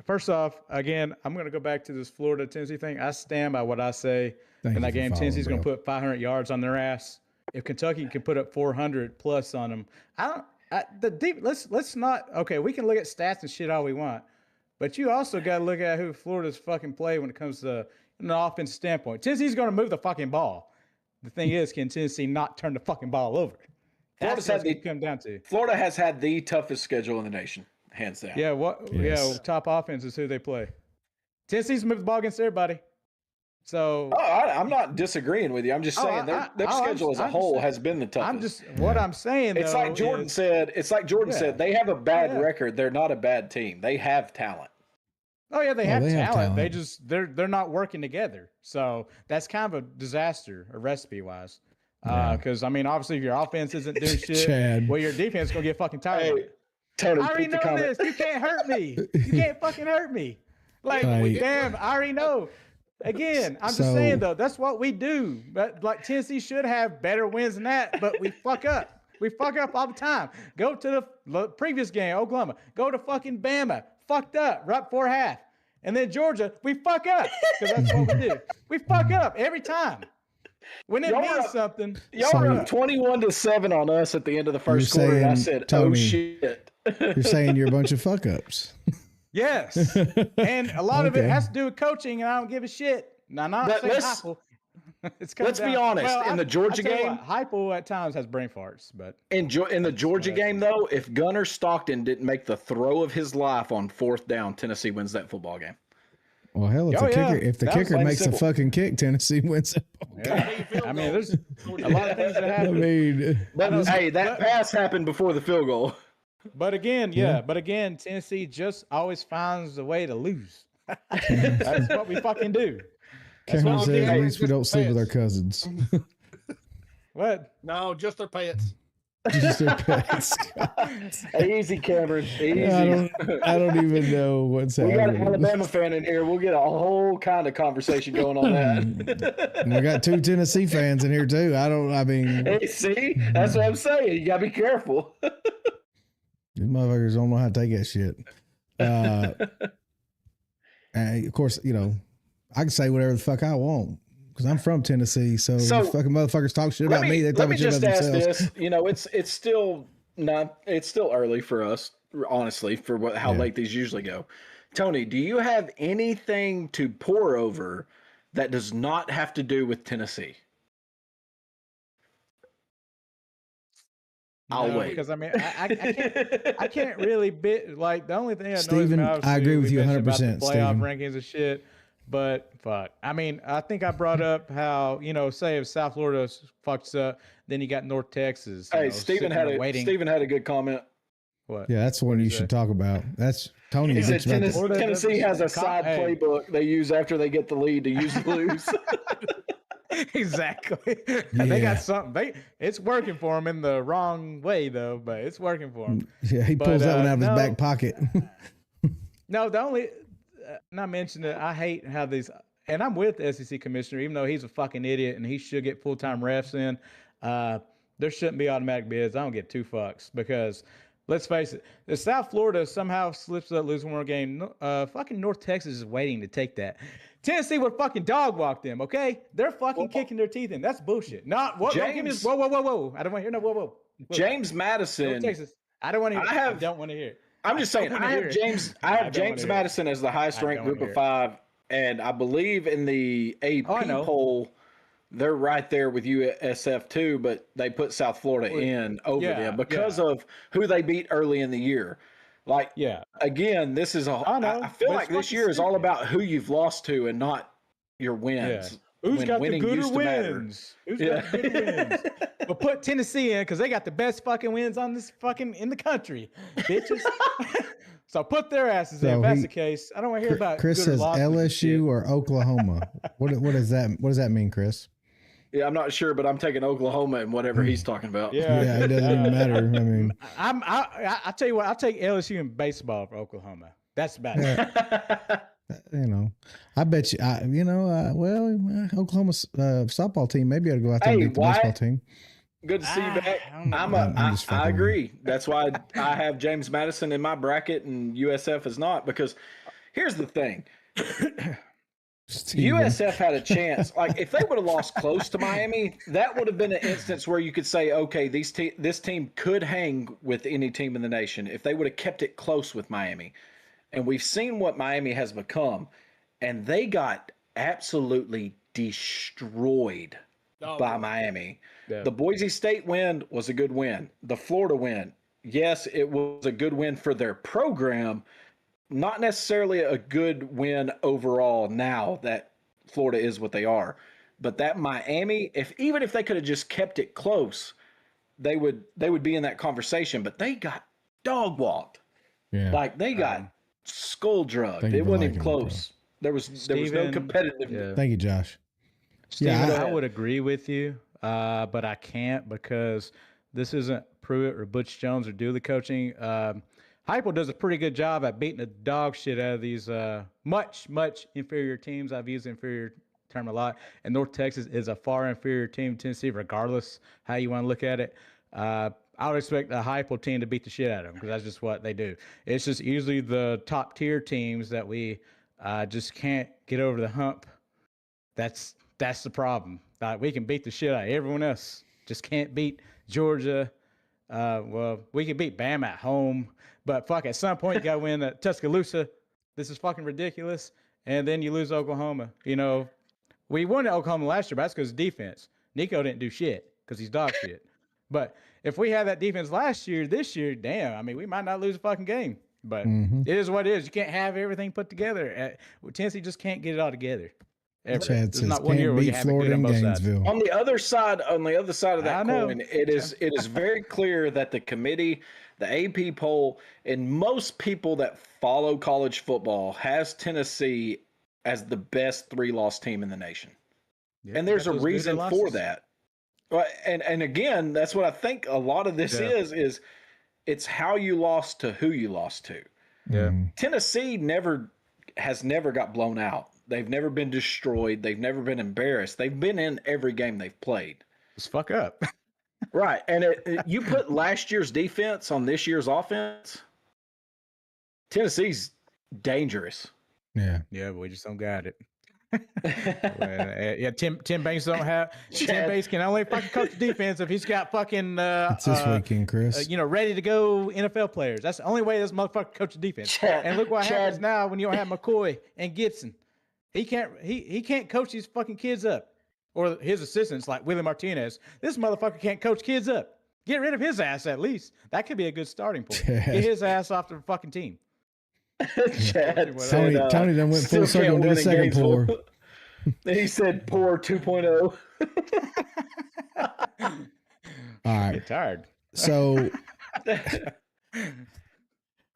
Speaker 5: First off, again, I'm going to go back to this Florida-Tennessee thing. I stand by what I say. In that game, Tennessee's going to put 500 yards on their ass. If Kentucky can put up 400 plus on them, let's not. Okay, we can look at stats and shit all we want, but you also got to look at who Florida's fucking play when it comes to an offensive standpoint. Tennessee's going to move the fucking ball. The thing is, can Tennessee not turn the fucking ball over? That's what it come down to.
Speaker 3: Florida has had the toughest schedule in the nation. Hands down.
Speaker 5: Yeah, top offense is who they play. Tennessee's moved the ball against everybody. So
Speaker 3: I'm not disagreeing with you. I'm just saying their schedule as a whole has been the toughest.
Speaker 5: What I'm saying.
Speaker 3: It's like Jordan said. They have a bad record. They're not a bad team. They have talent.
Speaker 5: Oh yeah, they have talent. They just they're not working together. So that's kind of a disaster, recipe wise. Because I mean, obviously, if your offense isn't doing shit, well, your defense is gonna get fucking tired. Of it.
Speaker 3: Tony,
Speaker 5: I already know this. You can't hurt me. You can't fucking hurt me. Like, damn, I already know. Again, I'm just saying, though, that's what we do. But, like, Tennessee should have better wins than that, but we fuck up. We fuck up all the time. Go to the previous game, Oklahoma. Go to fucking Bama. Fucked up right before half. And then Georgia, we fuck up because that's what we do. We fuck up every time. When it means something.
Speaker 3: Y'all were up 21-7 on us at the end of the first quarter, and I said, Tony, oh, shit.
Speaker 2: You're saying you're a bunch of fuck ups.
Speaker 5: Yes. And a lot of it has to do with coaching, and I don't give a shit. Now, not saying Heupel.
Speaker 3: Let's be honest. In the Georgia game,
Speaker 5: Heupel at times has brain farts. But
Speaker 3: in the Georgia game, though, if Gunnar Stockton didn't make the throw of his life on fourth down, Tennessee wins that football game.
Speaker 2: Well, hell, if the kicker makes a fucking kick, Tennessee wins it.
Speaker 5: Yeah. I mean, there's a lot of things that happen.
Speaker 3: That pass happened before the field goal.
Speaker 5: But again, Tennessee just always finds a way to lose. That's what we fucking do.
Speaker 2: Cameron said, at least we don't sleep with our cousins.
Speaker 5: What?
Speaker 4: No, just their pets.
Speaker 2: Just their pets.
Speaker 3: Easy, Cameron. Easy.
Speaker 2: I don't even know what's happening.
Speaker 3: We got an Alabama fan in here. We'll get a whole kind of conversation going on that.
Speaker 2: We got 2 Tennessee fans in here too.
Speaker 3: Hey, see? That's what I'm saying. You got to be careful.
Speaker 2: These motherfuckers don't know how to take that shit. And of course, I can say whatever the fuck I want because I'm from Tennessee. So fucking motherfuckers talk shit about me. They talk shit about themselves.
Speaker 3: It's still early for us, honestly, for how late these usually go. Tony, do you have anything to pour over that does not have to do with Tennessee? I'll wait
Speaker 5: because I mean I can't really the only thing I know
Speaker 2: Steven, I agree with you 100%.
Speaker 5: Playoff rankings and shit, but fuck. I mean, I think I brought up how say if South Florida fucks up, then you got North Texas.
Speaker 3: Hey, Steven had a good comment.
Speaker 5: What?
Speaker 2: Yeah, that's the one you should talk about. That's Tony.
Speaker 3: He said Tennessee has a side playbook they use after they get the lead to use lose.
Speaker 5: Exactly. Yeah. They got something. It's working for them in the wrong way though, but it's working for them.
Speaker 2: Yeah, he pulls that one out of his back pocket.
Speaker 5: No, the only not mentioning it. I hate how these, and I'm with the SEC commissioner, even though he's a fucking idiot and he should get full-time refs in. There shouldn't be automatic bids. I don't get 2 fucks because let's face it, if South Florida somehow slips up, losing one game, fucking North Texas is waiting to take that. Tennessee would fucking dog walk them, okay? They're fucking kicking their teeth in. That's bullshit. Not what? Give me this. Whoa! I don't want to hear no whoa.
Speaker 3: James Madison.
Speaker 5: North Texas. I don't want to hear. I don't want to hear it.
Speaker 3: I'm just saying. I have James Madison as the highest ranked group of 5, and I believe in the AP poll, they're right there with USF too. But they put South Florida in over them because of who they beat early in the year. Again, this is I feel like this year is all about who you've lost to and not your wins.
Speaker 5: Yeah. Who's got the gooder wins? Who's got the gooder wins? But put Tennessee in because they got the best fucking wins on this fucking in the country, bitches. So put their asses in.
Speaker 2: So
Speaker 5: If that's the case, I don't want to hear about
Speaker 2: Chris
Speaker 5: good or
Speaker 2: says
Speaker 5: losses and shit.
Speaker 2: LSU or Oklahoma. What does that mean, Chris?
Speaker 3: Yeah, I'm not sure, but I'm taking Oklahoma and whatever he's talking about.
Speaker 2: Yeah, it doesn't even matter. I mean,
Speaker 5: I tell you what, I'll take LSU in baseball for Oklahoma. That's about it.
Speaker 2: I bet you. Oklahoma softball team maybe I'd go out there and beat the baseball team.
Speaker 3: Good to see you back. I agree. That's why I have James Madison in my bracket and USF is not, because here's the thing. USF had a chance. Like, if they would have lost close to Miami, that would have been an instance where you could say, okay, this team could hang with any team in the nation if they would have kept it close with Miami. And we've seen what Miami has become, and they got absolutely destroyed by Miami. Yeah. The Boise State win was a good win. The Florida win, yes, it was a good win for their program, not necessarily a good win overall now that Florida is what they are. But that Miami, even if they could have just kept it close, they would be in that conversation. But they got dog walked. Yeah. Like, they got skull drugged. It wasn't even close. There was no competitive.
Speaker 2: Yeah. Thank you, Josh.
Speaker 5: Steven, I would agree with you, but I can't, because this isn't Pruitt or Butch Jones or Dooley coaching. Heupel does a pretty good job at beating the dog shit out of these much, much inferior teams. I've used inferior term a lot. And North Texas is a far inferior team to Tennessee, regardless how you want to look at it. I would expect a Heupel team to beat the shit out of them, because that's just what they do. It's just usually the top tier teams that we just can't get over the hump. That's the problem. We can beat the shit out of everyone else. Just can't beat Georgia. Well, we can beat Bama at home, but fuck, at some point you got to win at Tuscaloosa. This is fucking ridiculous. And then you lose Oklahoma. We won at Oklahoma last year, but that's because of defense. Nico didn't do shit because he's dog shit. But if we had that defense last year, this year, damn, I mean, we might not lose a fucking game. But it is what it is. You can't have everything put together. Tennessee just can't get it all together.
Speaker 2: There's not one year where you have Florida and Gainesville.
Speaker 3: On the other side of that coin, it is very clear that the committee, the AP poll, and most people that follow college football has Tennessee as the best 3-loss team in the nation. Yeah, and there's a reason for that. And again, that's what I think a lot of this is it's how you lost to who you lost to. Yeah. Tennessee has never got blown out. They've never been destroyed. They've never been embarrassed. They've been in every game they've played.
Speaker 5: Just fuck up.
Speaker 3: Right. And you put last year's defense on this year's offense, Tennessee's dangerous.
Speaker 2: Yeah.
Speaker 5: Yeah, but we just don't got it. Tim Banks don't have. Tim Banks can only fucking coach the defense if he's got fucking.
Speaker 2: It's this weekend, Chris.
Speaker 5: Ready to go NFL players. That's the only way this motherfucker coach the defense. And look what happens now when you don't have McCoy and Gibson. He can't coach these fucking kids up, or his assistants like Willie Martinez. This motherfucker can't coach kids up. Get rid of his ass at least. That could be a good starting point. Get his ass off the fucking team.
Speaker 2: Tony done went full circle to the second pour.
Speaker 3: He said pour 2.0.
Speaker 2: All right.
Speaker 5: Get tired.
Speaker 2: So,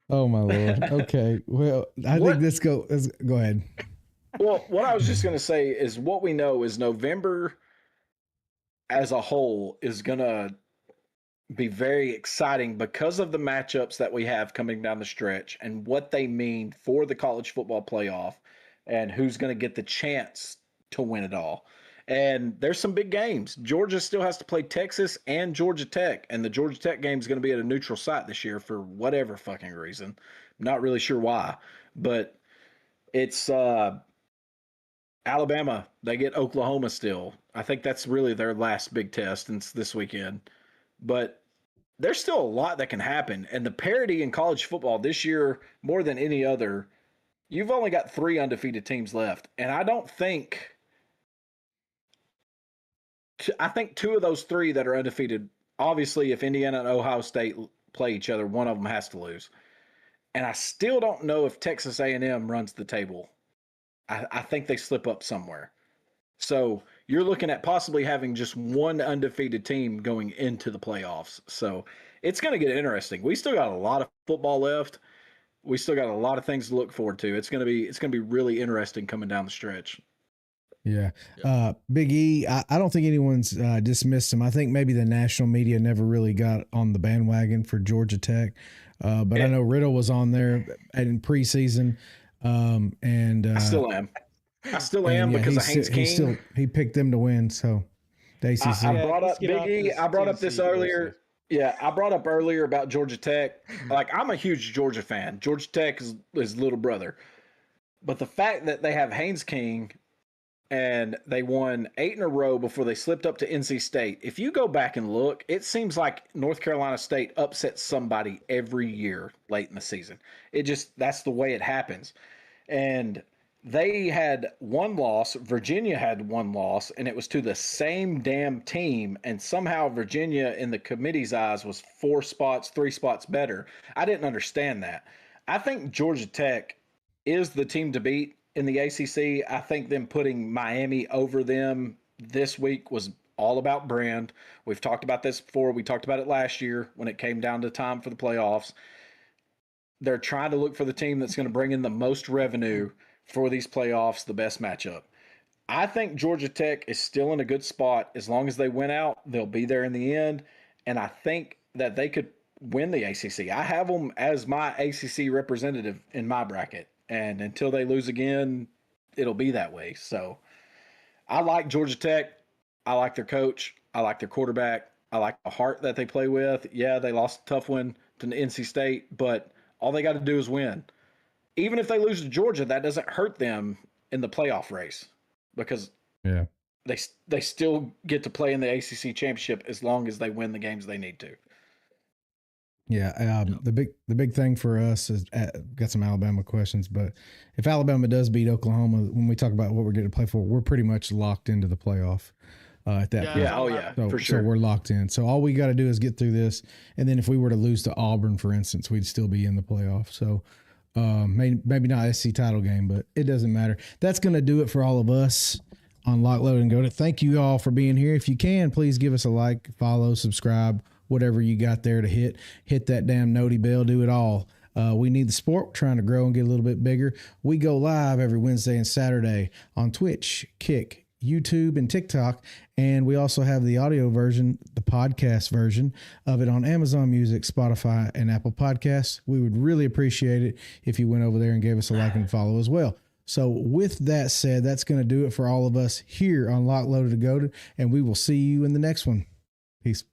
Speaker 2: oh my Lord. Okay. Well, I think this go ahead.
Speaker 3: Well, what I was just going to say is what we know is November as a whole is going to be very exciting because of the matchups that we have coming down the stretch and what they mean for the college football playoff and who's going to get the chance to win it all. And there's some big games. Georgia still has to play Texas and Georgia Tech, and the Georgia Tech game is going to be at a neutral site this year for whatever fucking reason. I'm not really sure why, but it's Alabama. They get Oklahoma still. I think that's really their last big test, and it's this weekend. But there's still a lot that can happen. And the parity in college football this year, more than any other, you've only got 3 undefeated teams left. And I think 2 of those 3 that are undefeated, obviously if Indiana and Ohio State play each other, one of them has to lose. And I still don't know if Texas A&M runs the table. I think they slip up somewhere. So you're looking at possibly having just 1 undefeated team going into the playoffs. So it's going to get interesting. We still got a lot of football left. we still got a lot of things to look forward to. It's gonna be really interesting coming down the stretch.
Speaker 2: Yeah. Big E, I don't think anyone's dismissed him. I think maybe the national media never really got on the bandwagon for Georgia Tech. But I know Riddle was on there in preseason.
Speaker 3: I still am. Because of Haynes King.
Speaker 2: He picked them to win. So the ACC.
Speaker 3: I brought up Big E. I brought up this earlier. Yeah, I brought up earlier about Georgia Tech. Like, I'm a huge Georgia fan. Georgia Tech is little brother. But the fact that they have Haynes King and they won 8 in a row before they slipped up to NC State. If you go back and look, it seems like North Carolina State upsets somebody every year late in the season. That's the way it happens. And they had one loss, Virginia had one loss, and it was to the same damn team. And somehow Virginia, in the committee's eyes, was 3 spots better. I didn't understand that. I think Georgia Tech is the team to beat in the ACC. I think them putting Miami over them this week was all about brand. We've talked about this before. We talked about it last year when it came down to time for the playoffs. They're trying to look for the team that's going to bring in the most revenue for these playoffs, the best matchup. I think Georgia Tech is still in a good spot. As long as they win out, they'll be there in the end. And I think that they could win the ACC. I have them as my ACC representative in my bracket. And until they lose again, it'll be that way. So I like Georgia Tech. I like their coach. I like their quarterback. I like the heart that they play with. Yeah, they lost a tough one to NC State, but all they got to do is win. Even if they lose to Georgia, that doesn't hurt them in the playoff race because they still get to play in the ACC championship as long as they win the games they need to.
Speaker 2: Yeah, the big thing for us is got some Alabama questions, but if Alabama does beat Oklahoma, when we talk about what we're getting to play for, we're pretty much locked into the playoff at that point.
Speaker 3: Yeah, for sure.
Speaker 2: So we're locked in. So all we got to do is get through this, and then if we were to lose to Auburn, for instance, we'd still be in the playoff. So maybe not SC title game, but it doesn't matter. That's going to do it for all of us on Lock, Load, and Go. Thank you all for being here. If you can, please give us a like, follow, subscribe, whatever you got there to hit that damn noti bell, do it all. We need the sport. We're trying to grow and get a little bit bigger. We go live every Wednesday and Saturday on Twitch, Kick, YouTube, and TikTok. And we also have the audio version, the podcast version of it on Amazon Music, Spotify, and Apple Podcasts. We would really appreciate it if you went over there and gave us a like and follow as well. So with that said, that's going to do it for all of us here on Lock, Loaded, and Goated. And we will see you in the next one. Peace.